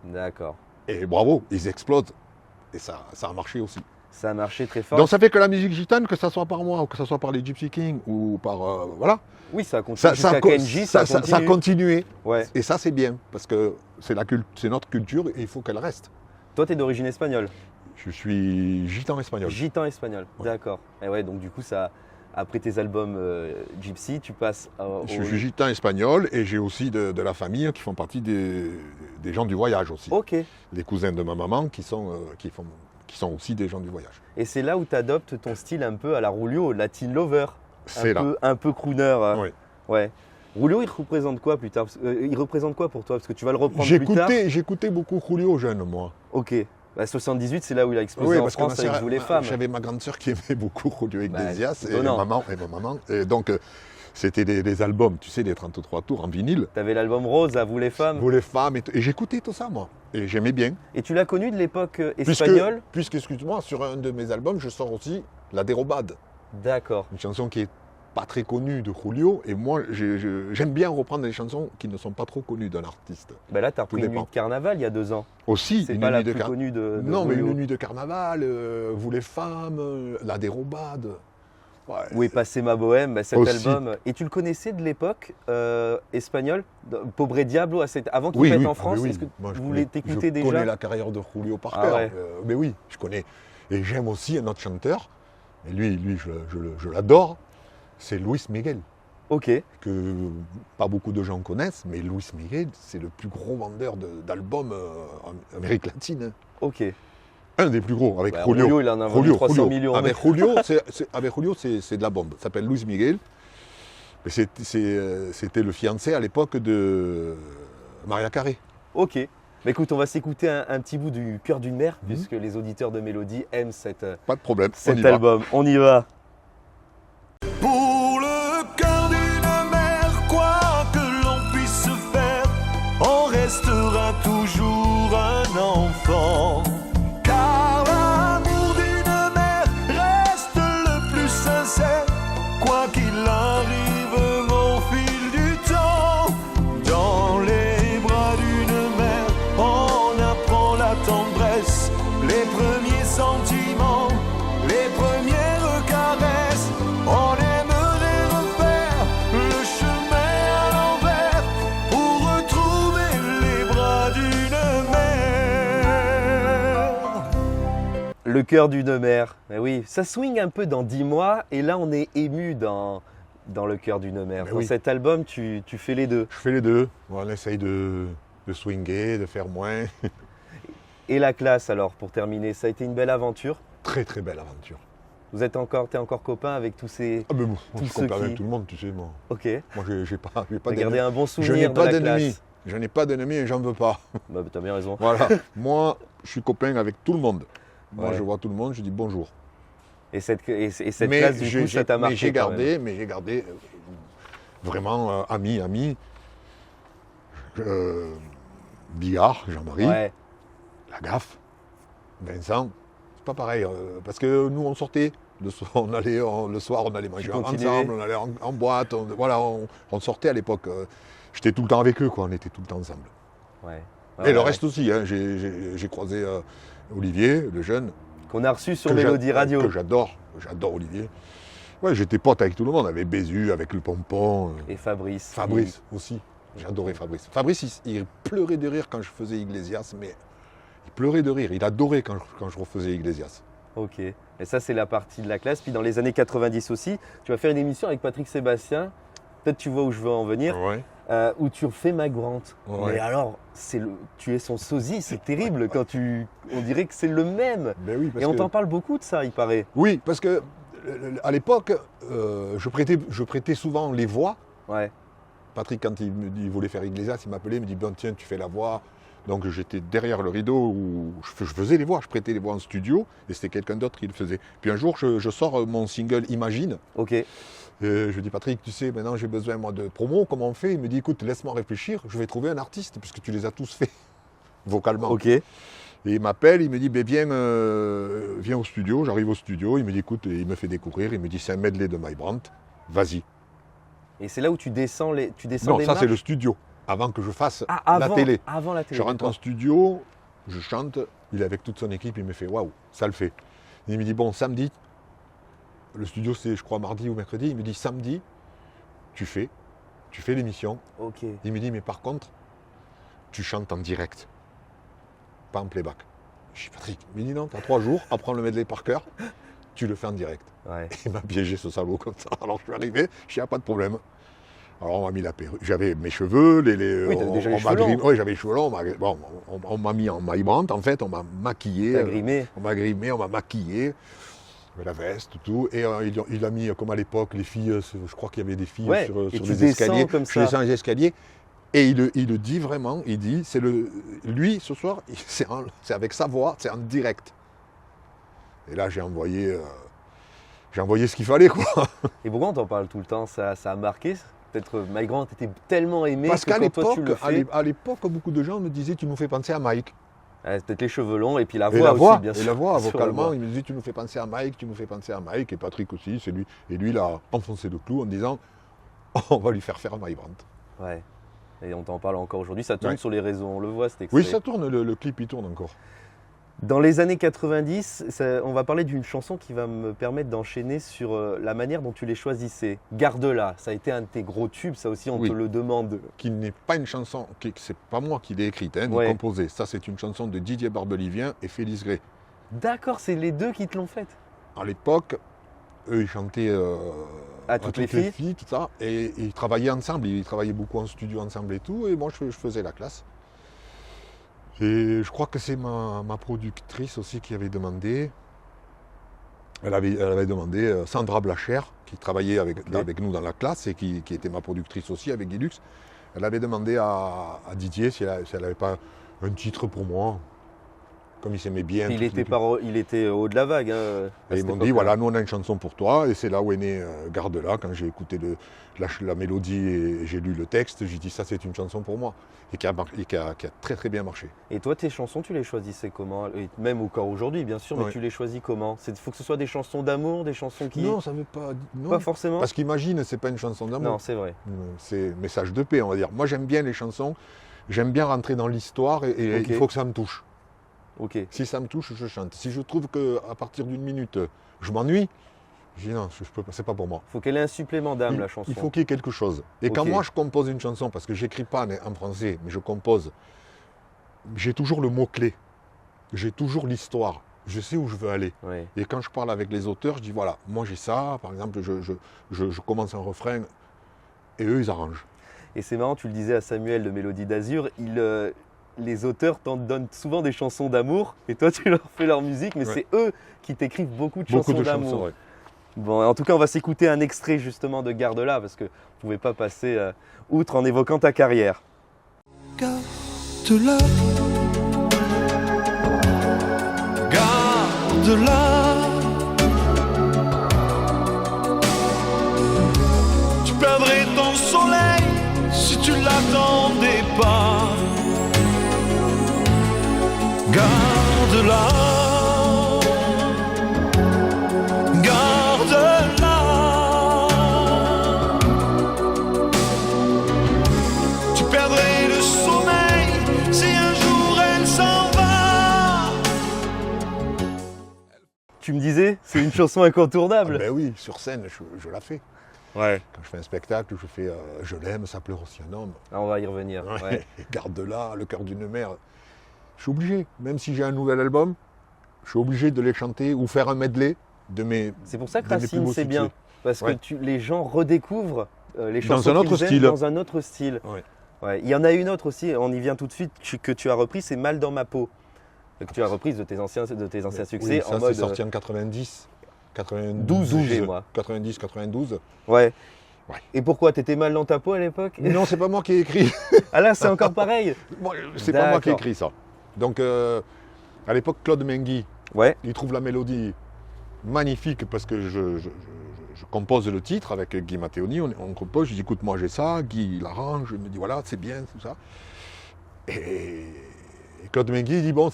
D'accord. Et bravo, ils explosent. Et ça a marché aussi. Ça a marché très fort. Donc ça fait que la musique gitane, que ça soit par moi, ou que ça soit par les Gypsy Kings, ou par... voilà, Oui, ça continue. Jusqu'à KNJ, ça continue. a continué. Ouais. Et ça c'est bien, parce que c'est notre culture et il faut qu'elle reste. Toi, t'es d'origine espagnole. Je suis gitan espagnol. Gitan espagnol. Ouais. D'accord. Et ouais, donc du coup, ça, après tes albums Gypsy, tu passes Je suis gitan espagnol et j'ai aussi de la famille qui font partie des gens du voyage aussi. Ok. Les cousins de ma maman qui sont aussi des gens du voyage. Et c'est là où tu adoptes ton style un peu à la Rulio, Latin Lover. C'est là. Un peu crooner. Hein. Oui. Ouais. Rulio, il représente quoi plus tard? Il représente quoi pour toi? Parce que tu vas le reprendre plus tard. J'écoutais beaucoup Julio jeune, moi. Ok. Bah, 78, c'est là où il a explosé en France avec Vous les femmes. J'avais ma grande sœur qui aimait beaucoup Julio Iglesias et ma étonnant. maman. Et donc, c'était des albums, tu sais, des 33 tours en vinyle. T'avais l'album Rose à Vous les femmes. Vous les femmes. Et j'écoutais tout ça, moi. Et j'aimais bien. Et tu l'as connu de l'époque espagnole? Puisque, excuse-moi, sur un de mes albums, je sors aussi La Dérobade. D'accord. Une chanson qui est pas très connue de Julio. Et moi, j'aime bien reprendre des chansons qui ne sont pas trop connues d'un artiste. Bah là, tu as repris une dépend. nuit de carnaval il y a 2 ans. Aussi, C'est une pas la nuit de plus connue de Non, mais Julio. une nuit de carnaval, Vous les femmes, La Dérobade. Ouais. Où est passé ma bohème, bah, cet Aussi. album. Et tu le connaissais de l'époque espagnol, Pobre Diablo, avant qu'il Oui, pète oui. en Ah, France? mais oui. Est-ce que Moi, vous voulez t'écouter je déjà? connais la carrière de Julio par Ah cœur. ouais. Mais oui, je connais. Et j'aime aussi un autre chanteur. Et lui je l'adore. C'est Luis Miguel. Ok. Que pas beaucoup de gens connaissent. Mais Luis Miguel, c'est le plus gros vendeur d'albums en Amérique latine. Ok. Un des plus gros, avec Bah, Julio. Julio, il en a vendu 300 millions. Avec Julio, c'est de la bombe. Ça s'appelle Luis Miguel. Mais c'était le fiancé à l'époque de Maria Carey. Ok. Mais écoute, on va s'écouter un petit bout du Cœur d'une mère, puisque les auditeurs de Mélodie aiment Pas de problème. on cet y va. album. On y va. Pour le cœur d'une mère, quoi que l'on puisse faire, on restera toujours un enfant. Car l'amour d'une mère reste le plus sincère, quoi qu'il arrive au fil du temps. Dans les bras d'une mère, on apprend la tendresse, les premiers sentiments, les premières caresses. On aimerait refaire le chemin à l'envers pour retrouver les bras d'une mère. Le Cœur d'une mère. Mais oui, ça swing un peu dans 10 mois, et là, on est ému dans Dans le cœur d'une mère. Mais Dans oui. cet album, tu fais les deux. Je fais les deux. On essaye de swinguer, de faire moins. Et la classe, alors, pour terminer, ça a été une belle aventure. Très très belle aventure. T'es encore copain avec tous ces... Ah mais bon, moi, Tous je ceux compare qui- avec tout le monde, tu sais. Moi, Ok. moi j'ai pas T'as gardé d'ennemis. un bon Je n'ai souvenir de pas la d'ennemis. classe. Je n'ai pas d'ennemis et j'en veux pas. Bah, t'as bien raison. Voilà. Moi, je suis copain avec tout le monde. Moi, Ouais. je vois tout le monde, je dis bonjour. Et cette Mais classe, du coup, ça t'a marqué j'ai quand même. gardé vraiment amis. Bigard, Jean-Marie, Ouais. la gaffe, Vincent. C'est pas pareil, parce que nous, on sortait. Le soir, on allait manger continuais. ensemble, on allait en boîte. On sortait à l'époque. J'étais tout le temps avec eux, quoi. On était tout le temps ensemble. Ouais. Et le reste aussi. Hein, j'ai croisé Olivier, le jeune. Qu'on a reçu sur que Mélodie Radio. Que j'adore Olivier. Ouais, j'étais pote avec tout le monde, avec Bézu, avec le Pompon. Et Fabrice. Fabrice aussi. J'adorais Fabrice. Fabrice, il pleurait de rire quand je faisais Iglesias, mais il pleurait de rire. Il adorait quand je refaisais Iglesias. Ok. Et ça, c'est la partie de la classe. Puis dans les années 90 aussi, tu vas faire une émission avec Patrick Sébastien. Peut-être tu vois où je veux en venir. Ouais. Où tu refais Mike Brandt. Ouais. Mais alors, tu es son sosie, c'est terrible quand on dirait que c'est le même. Ben oui, parce Et on que- t'en parle beaucoup de ça, il paraît. Oui, parce que à l'époque, je prêtais souvent les voix. Ouais. Patrick, quand il voulait faire Iglesias, il m'appelait, il me dit bon, tiens, tu fais la voix. Donc j'étais derrière le rideau où je faisais les voix, je prêtais les voix en studio et c'était quelqu'un d'autre qui le faisait. Puis un jour, je sors mon single Imagine. Ok. Je dis Patrick, tu sais, maintenant j'ai besoin moi de promo, comment on fait? Il me dit écoute, laisse-moi réfléchir, je vais trouver un artiste puisque tu les as tous faits vocalement. Ok. Et il m'appelle, il me dit ben, viens au studio, j'arrive au studio, il me dit écoute, il me fait découvrir, il me dit c'est un medley de My Brandt, vas-y. Et c'est là où tu descends les Non, les ça c'est marches le studio, avant que je fasse Ah, la avant, télé. Avant la télé. Je rentre en d'accord. studio, je chante, il est avec toute son équipe, il me fait waouh, ça le fait. Il me dit bon, samedi, le studio c'est je crois mardi ou mercredi, il me dit samedi, tu fais l'émission. Ok. Il me dit mais par contre, tu chantes en direct, pas en playback. Je dis Patrick, il me dit non, t'as 3 jours, apprends le medley par cœur, tu le fais en direct. Ouais. Il m'a piégé ce salaud comme ça. Alors je suis arrivé, je dis, pas de problème. Alors on m'a mis la perruque, j'avais mes cheveux, Oui, t'avais déjà les on cheveux m'a longs. grimé, oui, j'avais les cheveux longs, on m'a mis en My Brandt, en fait, on m'a maquillé. T'as grimé. On m'a grimé, on m'a maquillé, la veste, tout. Et il a mis, comme à l'époque, les filles, je crois qu'il y avait des filles Ouais, sur et tu les descends escaliers. comme Je ça. descends les escaliers. Et il le dit vraiment, il dit, lui, ce soir, c'est avec sa voix, c'est en direct. Et là, j'ai envoyé ce qu'il fallait, quoi. Et pourquoi on t'en parle tout le temps? Ça a marqué? Peut-être Mike Brandt était tellement aimé Parce que qu'à quand toi tu le l'époque, fais, à l'époque, beaucoup de gens me disaient, tu nous fais penser à Mike. peut-être les cheveux longs et puis la Et voix la voix, aussi, bien sûr. et la voix, Sur la vocalement, voix. il me disait, tu nous fais penser à Mike, tu nous fais penser à Mike. Et Patrick aussi, c'est lui. Et lui, il a enfoncé le clou en disant, on va lui faire My Brandt. Ouais. Et on t'en parle encore aujourd'hui. Ça tourne Ouais. sur les réseaux, on le voit, cet extrait. Oui, ça tourne, le clip, il tourne encore. Dans les années 90, on va parler d'une chanson qui va me permettre d'enchaîner sur la manière dont tu les choisissais. Garde-la, ça a été un de tes gros tubes, ça aussi on Oui. te le demande. Qui n'est pas une chanson, c'est pas moi qui l'ai écrite, ni Ouais. composée. Ça, c'est une chanson de Didier Barbelivien et Félix Gray. D'accord, c'est les deux qui te l'ont faite. À l'époque, eux, ils chantaient À toutes les filles. tout ça, et ils travaillaient ensemble, ils travaillaient beaucoup en studio ensemble et tout, et moi, je faisais la classe. Et je crois que c'est ma productrice aussi qui avait demandé. Elle avait demandé Sandra Blacher, qui travaillait avec nous dans la classe et qui était ma productrice aussi avec Guilux. Elle avait demandé à Didier si elle n'avait pas un titre pour moi. Comme il s'aimait bien. Il était haut de la vague. Hein, à Et ils cette m'ont dit, époque-là. voilà, nous on a une chanson pour toi. Et c'est là où est né Garde-la. Quand j'ai écouté la mélodie et j'ai lu le texte, j'ai dit, ça c'est une chanson pour moi. Et qui a très très bien marché. Et toi, tes chansons, tu les choisissais comment? Et même encore aujourd'hui, bien sûr, mais Ouais. tu les choisis comment? Il faut que ce soit des chansons d'amour, des chansons qui... Non, ça veut pas... Non. Pas forcément. Parce qu'Imagine, c'est pas une chanson d'amour. Non, c'est vrai. C'est message de paix, on va dire. Moi j'aime bien les chansons. J'aime bien rentrer dans l'histoire et Ok. il faut que ça me touche. Ok. Si ça me touche, je chante. Si je trouve qu'à partir d'une minute, je m'ennuie, je dis non, c'est pas pour moi. Faut qu'elle ait un supplément d'âme, la chanson. Il faut qu'il y ait quelque chose. Et quand Ok. moi je compose une chanson, parce que j'écris pas en français, mais je compose, j'ai toujours le mot-clé. J'ai toujours l'histoire. je sais où je veux aller. Ouais. Et quand je parle avec les auteurs, je dis voilà, moi j'ai ça, par exemple, je commence un refrain et eux ils arrangent. Et c'est marrant, tu le disais à Samuel de Mélodie d'Azur, les auteurs t'en donnent souvent des chansons d'amour et toi tu leur fais leur musique, mais Ouais. c'est eux qui t'écrivent beaucoup de Beaucoup chansons de chansons, d'amour. ouais. Bon, en tout cas, on va s'écouter un extrait justement de Garde-la parce que vous ne pouvez pas passer outre en évoquant ta carrière. Garde-la, garde-la. Tu perdrais ton soleil si tu l'attendais pas. Garde-la, garde-la. Tu perdrais le sommeil si un jour elle s'en va. Tu me disais, c'est une chanson incontournable. Ben oui, sur scène, je la fais. Ouais. Quand je fais un spectacle, je fais Je l'aime, ça pleure aussi un homme. Ah, on va y revenir. Ouais. Garde-la, le cœur d'une mère. Je suis obligé, même si j'ai un nouvel album, je suis obligé de les chanter ou faire un medley de mes. C'est pour ça que de mes plus Racine, beaux c'est succès. bien. Parce Ouais. que les gens redécouvrent les chansons un autre qu'ils aiment style. dans un autre style. Ouais. Ouais. Il y en a une autre aussi, on y vient tout de suite, que tu as repris, c'est Mal dans ma peau. Que tu as reprise de tes anciens succès Oui, ça en mode. c'est sorti en 90. 12 G, moi. 90, 92. Ouais. Ouais. Et pourquoi? T'étais mal dans ta peau à l'époque? Non, c'est pas moi qui ai écrit. Ah là, c'est encore pareil. Bon, c'est pas moi qui ai D'accord. écrit ça. Donc, à l'époque, Claude Menguy, Ouais. il trouve la mélodie magnifique parce que je compose le titre avec Guy Matteoni, on compose, je dis écoute moi j'ai ça, Guy il arrange, il me dit voilà c'est bien, tout ça. Et Claude Menguy il dit bon,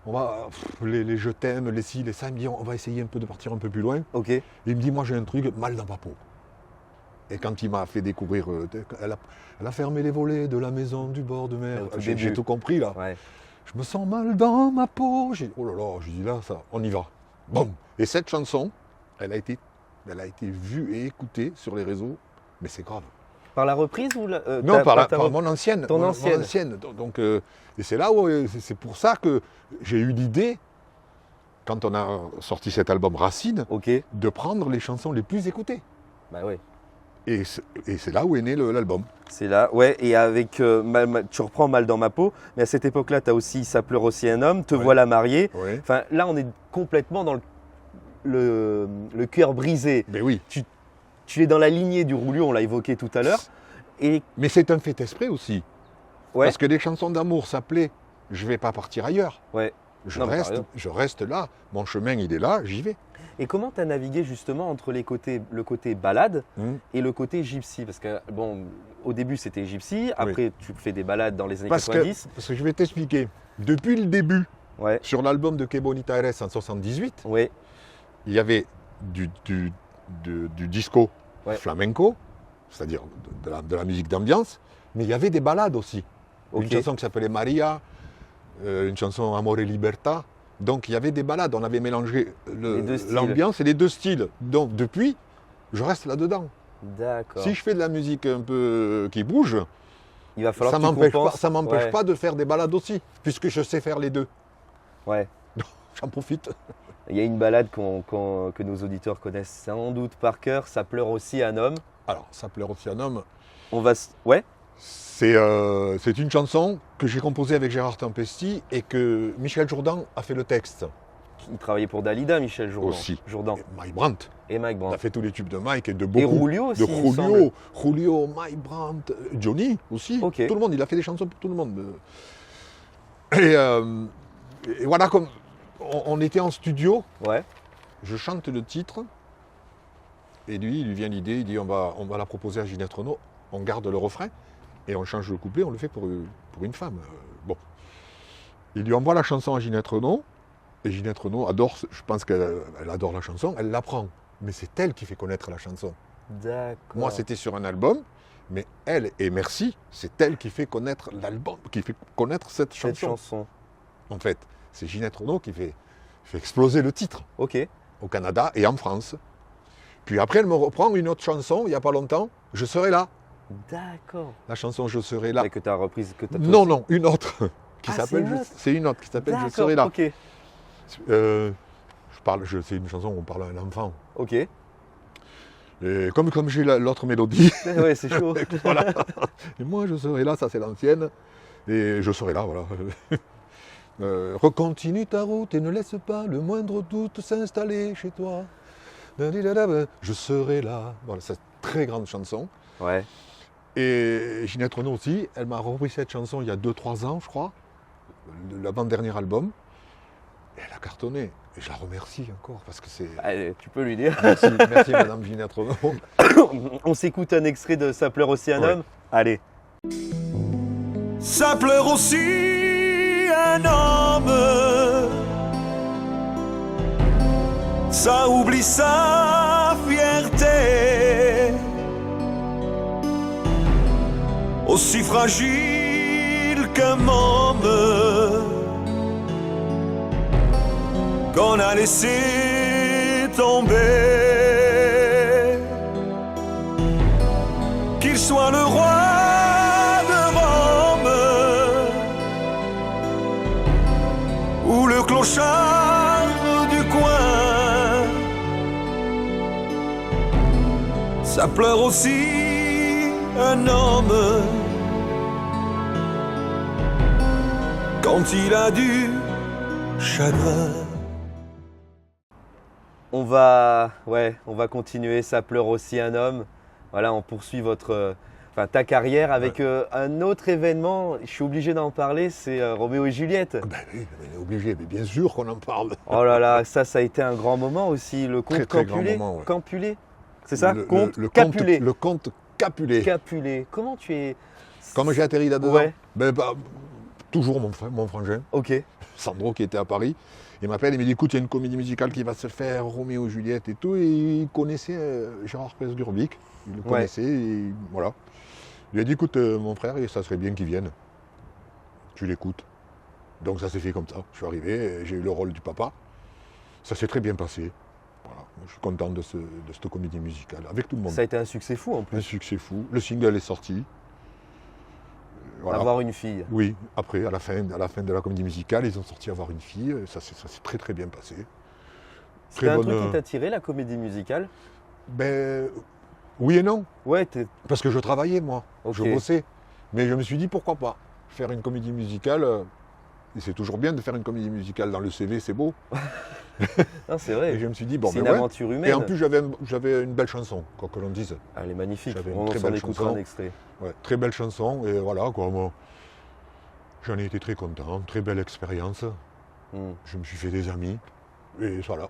on va, les je t'aime, les ci, les ça, il me dit on va essayer un peu de partir un peu plus loin. Ok. Et il me dit moi j'ai un truc mal dans ma peau. Et quand il m'a fait découvrir, elle a fermé les volets de la maison du bord de mer, Au tout j'ai début. tout compris là. Ouais. Je me sens mal dans ma peau. Oh là là, je dis là, ça, on y va. Boum. Et cette chanson, elle a été vue et écoutée sur les réseaux, mais c'est grave. Par la reprise ou la, Non, par ta mon ancienne. Ton mon ancienne. ancienne. Donc, et c'est là où, c'est pour ça que j'ai eu l'idée, quand on a sorti cet album Racine, Ok. de prendre les chansons les plus écoutées. Bah oui. Et c'est là où est né l'album. C'est là, ouais, et avec, tu reprends Mal dans ma peau, mais à cette époque-là, tu as aussi Ça pleure aussi un homme, Te Ouais. voilà marié. Oui. Enfin, là, on est complètement dans le cœur brisé. Mais oui. Tu es dans la lignée du Rouliou, on l'a évoqué tout à l'heure. Et Mais c'est un fait exprès aussi. ouais, Parce que les chansons d'amour s'appelaient Je vais pas partir ailleurs. ouais. Je Non, mais t'as raison. reste là. Mon chemin, il est là, j'y vais. Et comment tu as navigué justement entre le côté balade Hmm. et le côté gypsy? Parce que, bon, au début, c'était gypsy, après, tu fais des balades dans les années Parce 90. que je vais t'expliquer. Depuis le début, Ouais, sur l'album de Que Bonita Eres en 78, ouais, il y avait du disco Ouais. flamenco, c'est-à-dire de la musique d'ambiance, mais il y avait des balades aussi. ok. Une chanson qui s'appelait Maria, une chanson Amore e Libertà. Donc il y avait des balades, on avait mélangé Les deux styles. l'ambiance et les deux styles. Donc depuis, je reste là-dedans. D'accord. Si je fais de la musique un peu qui bouge, Il va falloir ça que tu m'empêche compenses. Ouais. pas de faire des balades aussi, puisque je sais faire les deux. Ouais. J'en profite. Il y a une balade que nos auditeurs connaissent sans doute par cœur, Ça pleure aussi un homme. Alors, ça pleure aussi un homme. On va ouais, C'est une chanson que j'ai composée avec Gérard Tempesti et que Michel Jourdan a fait le texte. il travaillait pour Dalida, Michel Jourdan. Aussi. Jourdan Et Mike Brandt. et Mike Il Brandt. a fait tous les tubes de Mike et de beaucoup. Et Rouliou aussi, de il me semble. Julio, Mike Brandt, Johnny aussi. Ok. Tout le monde, il a fait des chansons pour tout le monde. Et voilà, comme on était en studio, Ouais. je chante le titre et lui, il lui vient l'idée, il dit on va la proposer à Ginette Renaud, on garde le refrain et on change le couplet, on le fait pour une femme. Bon. Il lui envoie la chanson à Ginette Renaud et Ginette Renaud adore, je pense qu'elle adore la chanson, elle l'apprend. Mais c'est elle qui fait connaître la chanson. D'accord. Moi, c'était sur un album, mais elle et Merci, c'est elle qui fait connaître l'album, qui fait connaître cette cette chanson. chanson. En fait, c'est Ginette Renaud qui fait exploser le titre Ok. au Canada et en France. Puis après, elle me reprend une autre chanson, il n'y a pas longtemps, Je serai là. D'accord. La chanson Je serai là. Mais que tu as reprise, que tu as Non, non, une autre. Qui Ah, s'appelle c'est une autre. C'est une autre qui s'appelle Je D'accord, serai là. ok. C'est une chanson où on parle à un enfant. Ok. Et comme j'ai l'autre mélodie, Ouais, c'est chaud. voilà. Et moi, je serai là, ça c'est l'ancienne. Et je serai là, voilà. Recontinue ta route et ne laisse pas le moindre doute s'installer chez toi. Je serai là. Voilà, c'est une très grande chanson. Ouais. Et Ginette Renaud aussi, elle m'a repris cette chanson il y a 2-3 ans, je crois, l'avant-dernier album. Et elle a cartonné. Et je la remercie encore parce que c'est. Allez, tu peux lui dire. Merci Madame Ginette Renaud. On s'écoute un extrait de Ça pleure aussi un Ouais. homme. Allez. Ça pleure aussi un homme, ça oublie sa fierté, aussi fragile qu'un môme qu'on a laissé tomber, qu'il soit le roi ou le clochard du coin. Ça pleure aussi un homme quand il a du chagrin. On va continuer. Ça pleure aussi un homme. Voilà, on poursuit ta carrière avec un autre événement. Je suis obligé d'en parler, c'est Roméo et Juliette. Ben oui, on est obligé, mais bien sûr qu'on en parle. Oh là là, ça a été un grand moment aussi. Le comte Très grand Capulet. moment, ouais. Capulet, c'est ça? Le Capulet. Le comte Capulet. Capulet. Comment tu es? Comment j'ai atterri là-dedans? Ouais. Toujours mon frangin, Ok. Sandro, qui était à Paris. Il m'appelle, il me dit écoute, il y a une comédie musicale qui va se faire, Roméo et Juliette et tout. Et il connaissait Gérard Presburbic. Il le connaissait, et voilà. Il a dit écoute, mon frère, ça serait bien qu'il vienne. Tu l'écoutes. Donc ça s'est fait comme ça. Je suis arrivé, j'ai eu le rôle du papa. Ça s'est très bien passé. Voilà. Je suis content de cette comédie musicale, avec tout le monde. Ça a été un succès fou en Un plus. succès fou. Le single est sorti. Voilà. Avoir une fille. Oui, après, à la fin de la comédie musicale, ils ont sorti Avoir une fille. Ça s'est très très bien passé. C'était un truc qui t'a tiré, la comédie musicale? Ben, oui et non. Ouais, Parce que je travaillais, moi. Ok. Je bossais. Mais je me suis dit, pourquoi pas faire une comédie musicale. Et c'est toujours bien de faire une comédie musicale dans le CV, c'est beau. non, c'est Et vrai. je me suis dit, bon, C'est ben une ouais. aventure humaine. Et en plus, j'avais une belle chanson, quoi que l'on dise. Elle est magnifique. J'avais une On très s'en belle écoutera chanson. un extrait. Ouais, très belle chanson. Et voilà, quoi, moi, j'en ai été très content. Très belle expérience. Hmm. Je me suis fait des amis. Et voilà.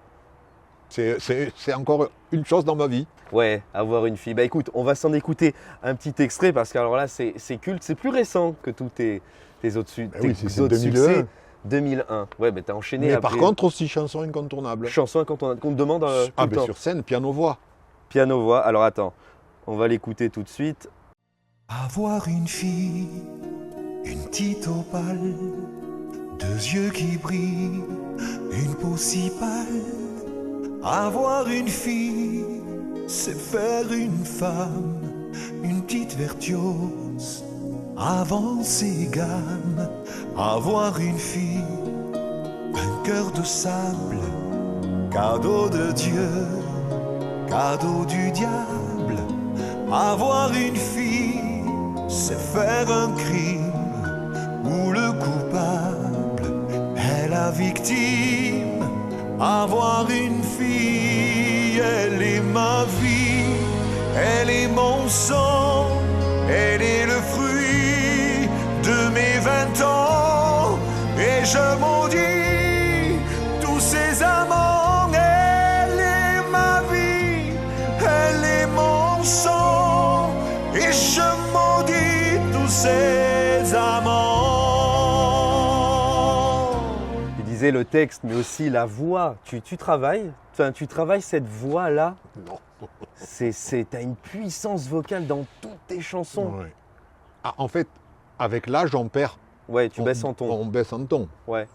C'est encore une chose dans ma vie. Ouais, avoir une fille. Bah écoute, on va s'en écouter un petit extrait parce que alors là, c'est culte. C'est plus récent que tous tes autres, Oui, c'est autres 2001. succès. 2001. Ouais, bah t'as enchaîné Mais après. par contre, aussi chanson incontournable. Chanson qu'on te demande tout le temps. Sur scène, piano-voix. Piano-voix. Alors attends, on va l'écouter tout de suite. Avoir une fille, une petite opale, deux yeux qui brillent, une peau si pâle. Avoir une fille, c'est faire une femme, une petite virtuose, avant ses gammes. Avoir une fille, un cœur de sable, cadeau de Dieu, cadeau du diable. Avoir une fille, c'est faire un crime où le coupable est la victime. Avoir une fille, elle est ma vie, elle est mon sang, elle est le fruit de mes 20 ans. Et je maudis tous ces amants. Elle est ma vie, elle est mon sang. Et je maudis tous ces amants. Tu disais le texte, mais aussi la voix. Tu travailles cette voix-là. Non. T'as une puissance vocale dans toutes tes chansons. Ouais. Ah, en fait, avec l'âge, on perd. Ouais, tu baisses en ton. On baisse en ton. Ouais.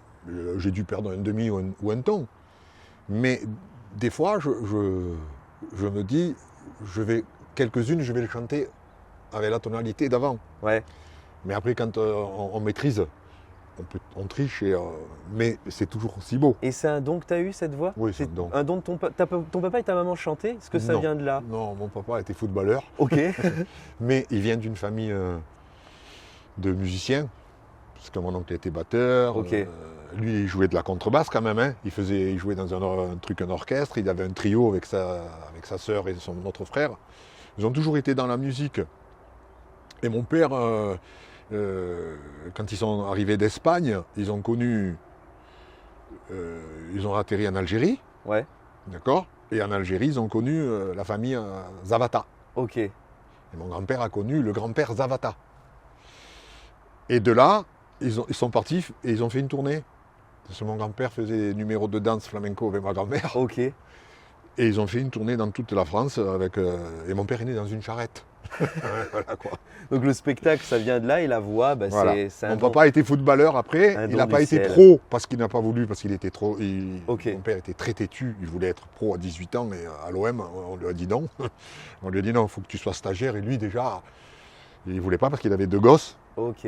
J'ai dû perdre un demi ou un ton. Mais des fois, je me dis, quelques-unes, je vais les chanter avec la tonalité d'avant. Ouais. Mais après, quand on maîtrise, on triche, mais c'est toujours aussi beau. Et c'est un don que tu as eu, cette voix? Oui, c'est un don. Un don de ton papa et ta maman chantaient? Est-ce que ça Non. vient de là? Non, mon papa était footballeur, Ok. mais il vient d'une famille de musiciens, parce que mon oncle était batteur. Ok. Lui, il jouait de la contrebasse quand même. Hein. Il jouait dans un orchestre. Il avait un trio avec sa sœur et son autre frère. Ils ont toujours été dans la musique. Et mon père, quand ils sont arrivés d'Espagne, ils ont atterri en Algérie, Ouais. d'accord. Et en Algérie, ils ont connu la famille Zavata. Ok. Et mon grand-père a connu le grand-père Zavata. Et de là, ils sont partis et ils ont fait une tournée. Parce que mon grand-père faisait des numéros de danse flamenco avec ma grand-mère. Ok. Et ils ont fait une tournée dans toute la France et mon père est né dans une charrette. Voilà quoi. Donc le spectacle, ça vient de là et la voix, bah, Voilà. c'est un Mon don. papa était footballeur après. Un Il don n'a du pas été ciel. pro parce qu'il n'a pas voulu, parce qu'il était trop. Ok. Mon père était très têtu. Il voulait être pro à 18 ans et à l'OM, on lui a dit non. On lui a dit non, il faut que tu sois stagiaire. Et lui déjà, il ne voulait pas parce qu'il avait 2 gosses. Ok.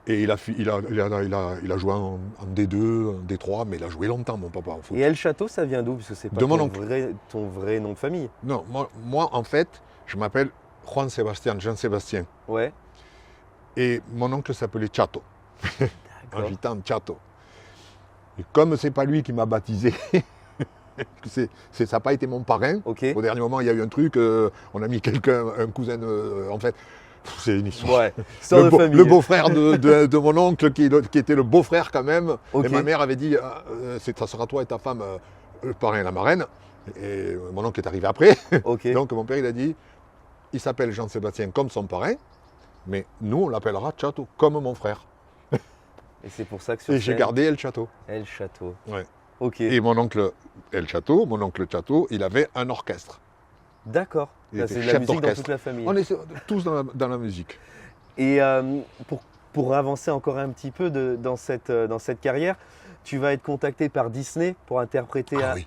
Et il a joué en D2, en D3, mais il a joué longtemps, mon papa, en foot. Et El Château, ça vient d'où? Parce que c'est pas De mon ton oncle. vrai nom de famille. Non, moi, en fait, je m'appelle Juan Sébastien, Jean-Sébastien. Ouais. Et mon oncle s'appelait Chato, en D'accord. gitan Chato. Et comme c'est pas lui qui m'a baptisé, ça n'a pas été mon parrain. Ok. Au dernier moment, il y a eu un truc, on a mis un cousin, en fait, c'est une histoire. Ouais. Histoire de famille. Le beau-frère de mon oncle, qui était le beau-frère quand même. Ok. Et ma mère avait dit, ça sera toi et ta femme, le parrain et la marraine. Et mon oncle est arrivé après. Ok. Donc mon père, il a dit, il s'appelle Jean-Sébastien comme son parrain, mais nous, on l'appellera Chato, comme mon frère. Et c'est pour ça que sur Et j'ai scène, gardé El Chato. El Château. Ouais. Ok. Et mon oncle Chato, il avait un orchestre. D'accord. Il Ça, était c'est de la chef musique dans d'orchestre. toute la famille. On est tous dans la musique. Et pour avancer encore un petit peu dans cette carrière, tu vas être contacté par Disney pour interpréter Ah oui.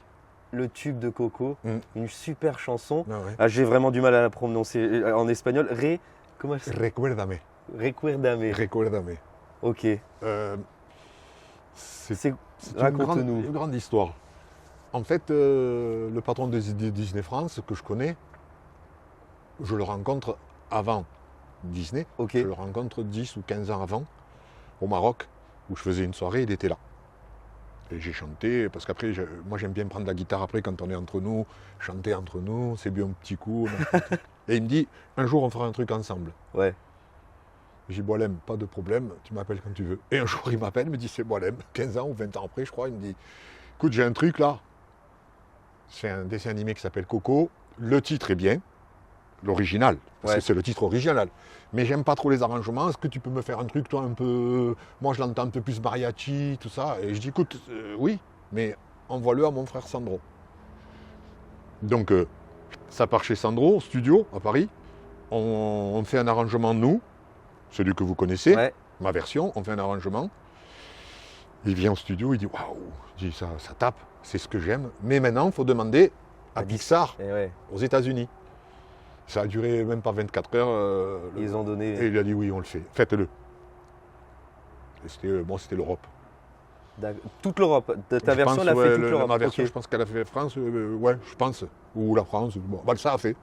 le tube de Coco, Mm. une super chanson. Ah ouais. Ah, j'ai vraiment du mal à la prononcer en espagnol. Comment c'est? Recuérdame. Recuérdame. Recuérdame. Ok. C'est Raconte-nous. une grande histoire. En fait, le patron de Disney France, que je connais, je le rencontre avant Disney. Ok. Je le rencontre 10 ou 15 ans avant, au Maroc, où je faisais une soirée, il était là. Et j'ai chanté, parce qu'après, moi j'aime bien prendre la guitare après quand on est entre nous, chanter entre nous, c'est bien un petit coup. Et il me dit, un jour on fera un truc ensemble. Ouais. J'ai dit, Boilem, pas de problème, tu m'appelles quand tu veux. Et un jour, il m'appelle, il me dit, c'est Boilem, 15 ans ou 20 ans après, je crois, il me dit, écoute, j'ai un truc là. C'est un dessin animé qui s'appelle Coco. Le titre est bien, l'original, parce Ouais. que c'est le titre original. Mais j'aime pas trop les arrangements. Est-ce que tu peux me faire un truc, toi, un peu. Moi, je l'entends un peu plus mariachi, tout ça. Et je dis, écoute, oui, mais envoie-le à mon frère Sandro. Donc, ça part chez Sandro, au studio, à Paris. On fait un arrangement, nous, celui que vous connaissez, Ouais. ma version, on fait un arrangement. Il vient au studio, il dit waouh, je dis ça tape, c'est ce que j'aime. Mais maintenant, il faut demander à Pixar Et ouais. aux États-Unis. Ça a duré même pas 24 heures. Ils ont donné. Et il a dit oui, on le fait, faites-le. Et c'était l'Europe. Toute l'Europe. Ta Je version, pense, elle a ouais, fait toute l'Europe. Ma version, Ok. je pense qu'elle a fait France, ouais, je pense. Ou la France, bon, bah, ça a fait.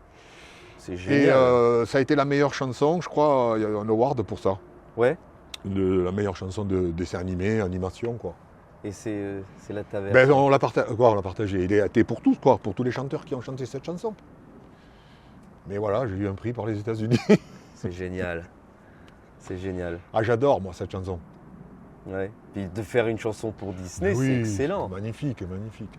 C'est Et génial. ça a été la meilleure chanson, je crois, il y a eu un award pour ça. Ouais. La meilleure chanson de dessin animé, animation, quoi. Et c'est là ta version. Ben, on l'a partagé. Il a été pour tous, quoi, pour tous les chanteurs qui ont chanté cette chanson. Mais voilà, j'ai eu un prix par les États-Unis. C'est génial. C'est génial. Ah, j'adore, moi, cette chanson. Ouais. Puis de faire une chanson pour Disney, c'est Oui, excellent. Magnifique, magnifique.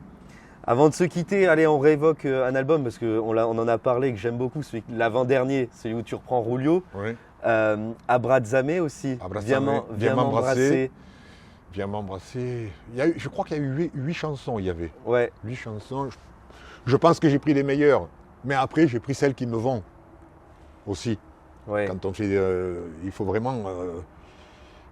Avant de se quitter, allez, on réévoque un album parce qu'on en a parlé, que j'aime beaucoup, l'avant-dernier, celui où tu reprends Rulio. Oui. Abradzame aussi. Abradzame, Viens m'embrasser. Viens m'embrasser. Je crois qu'il y a eu 8 chansons, il y avait. Ouais. 8 chansons. Je pense que j'ai pris les meilleures. Mais après, j'ai pris celles qui me vont aussi. Ouais. Quand on fait, il faut vraiment,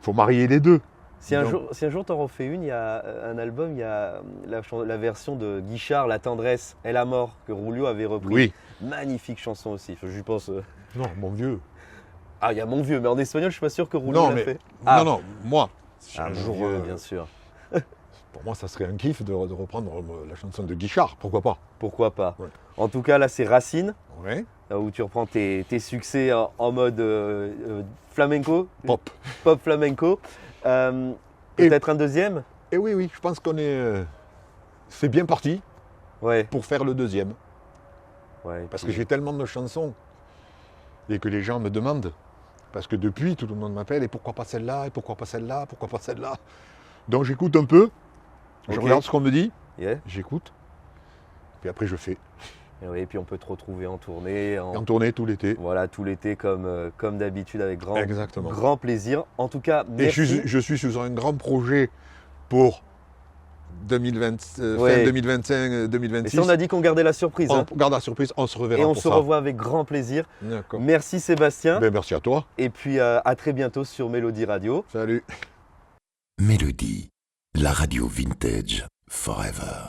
faut marier les deux. Si un Donc- jour t'en refais une, il y a un album, il y a la version de Guichard, La tendresse et la mort, que Rulio avait repris. Oui. Magnifique chanson aussi. Je pense. Non, mon vieux. Ah, il y a Mon vieux, mais en espagnol, je suis pas sûr que Rulio Non, l'a mais fait. Ah. non, moi, Si Ah, un mon jour, Dieu, bien sûr. pour moi, ça serait un kiff de reprendre la chanson de Guichard, pourquoi pas. Pourquoi pas. Ouais. En tout cas, là, c'est Racine, Ouais. où tu reprends tes succès en mode flamenco, Pop. pop flamenco. Peut-être un deuxième. Et oui, je pense qu'on est. C'est bien parti Ouais. pour faire le deuxième. Ouais, Parce puis- que j'ai tellement de chansons et que les gens me demandent. Parce que depuis, tout le monde m'appelle, et pourquoi pas celle-là, et pourquoi pas celle-là, pourquoi pas celle-là. Donc j'écoute un peu, je Ok. regarde ce qu'on me dit, Yeah. j'écoute, puis après je fais. Et oui, puis on peut te retrouver en tournée, Et en tournée tout l'été. voilà, tout l'été comme d'habitude avec Exactement. grand plaisir. En tout cas, Et merci. je suis sur un grand projet pour 2020, Ouais. fin 2025, Et 2026. ça, on a dit qu'on gardait la surprise. hein. On garde la surprise, on se reverra Et on pour se ça. revoit avec grand plaisir. D'accord. Merci Sébastien. Ben, merci à toi. Et puis à très bientôt sur Mélodie Radio. Salut. Mélodie, la radio vintage forever.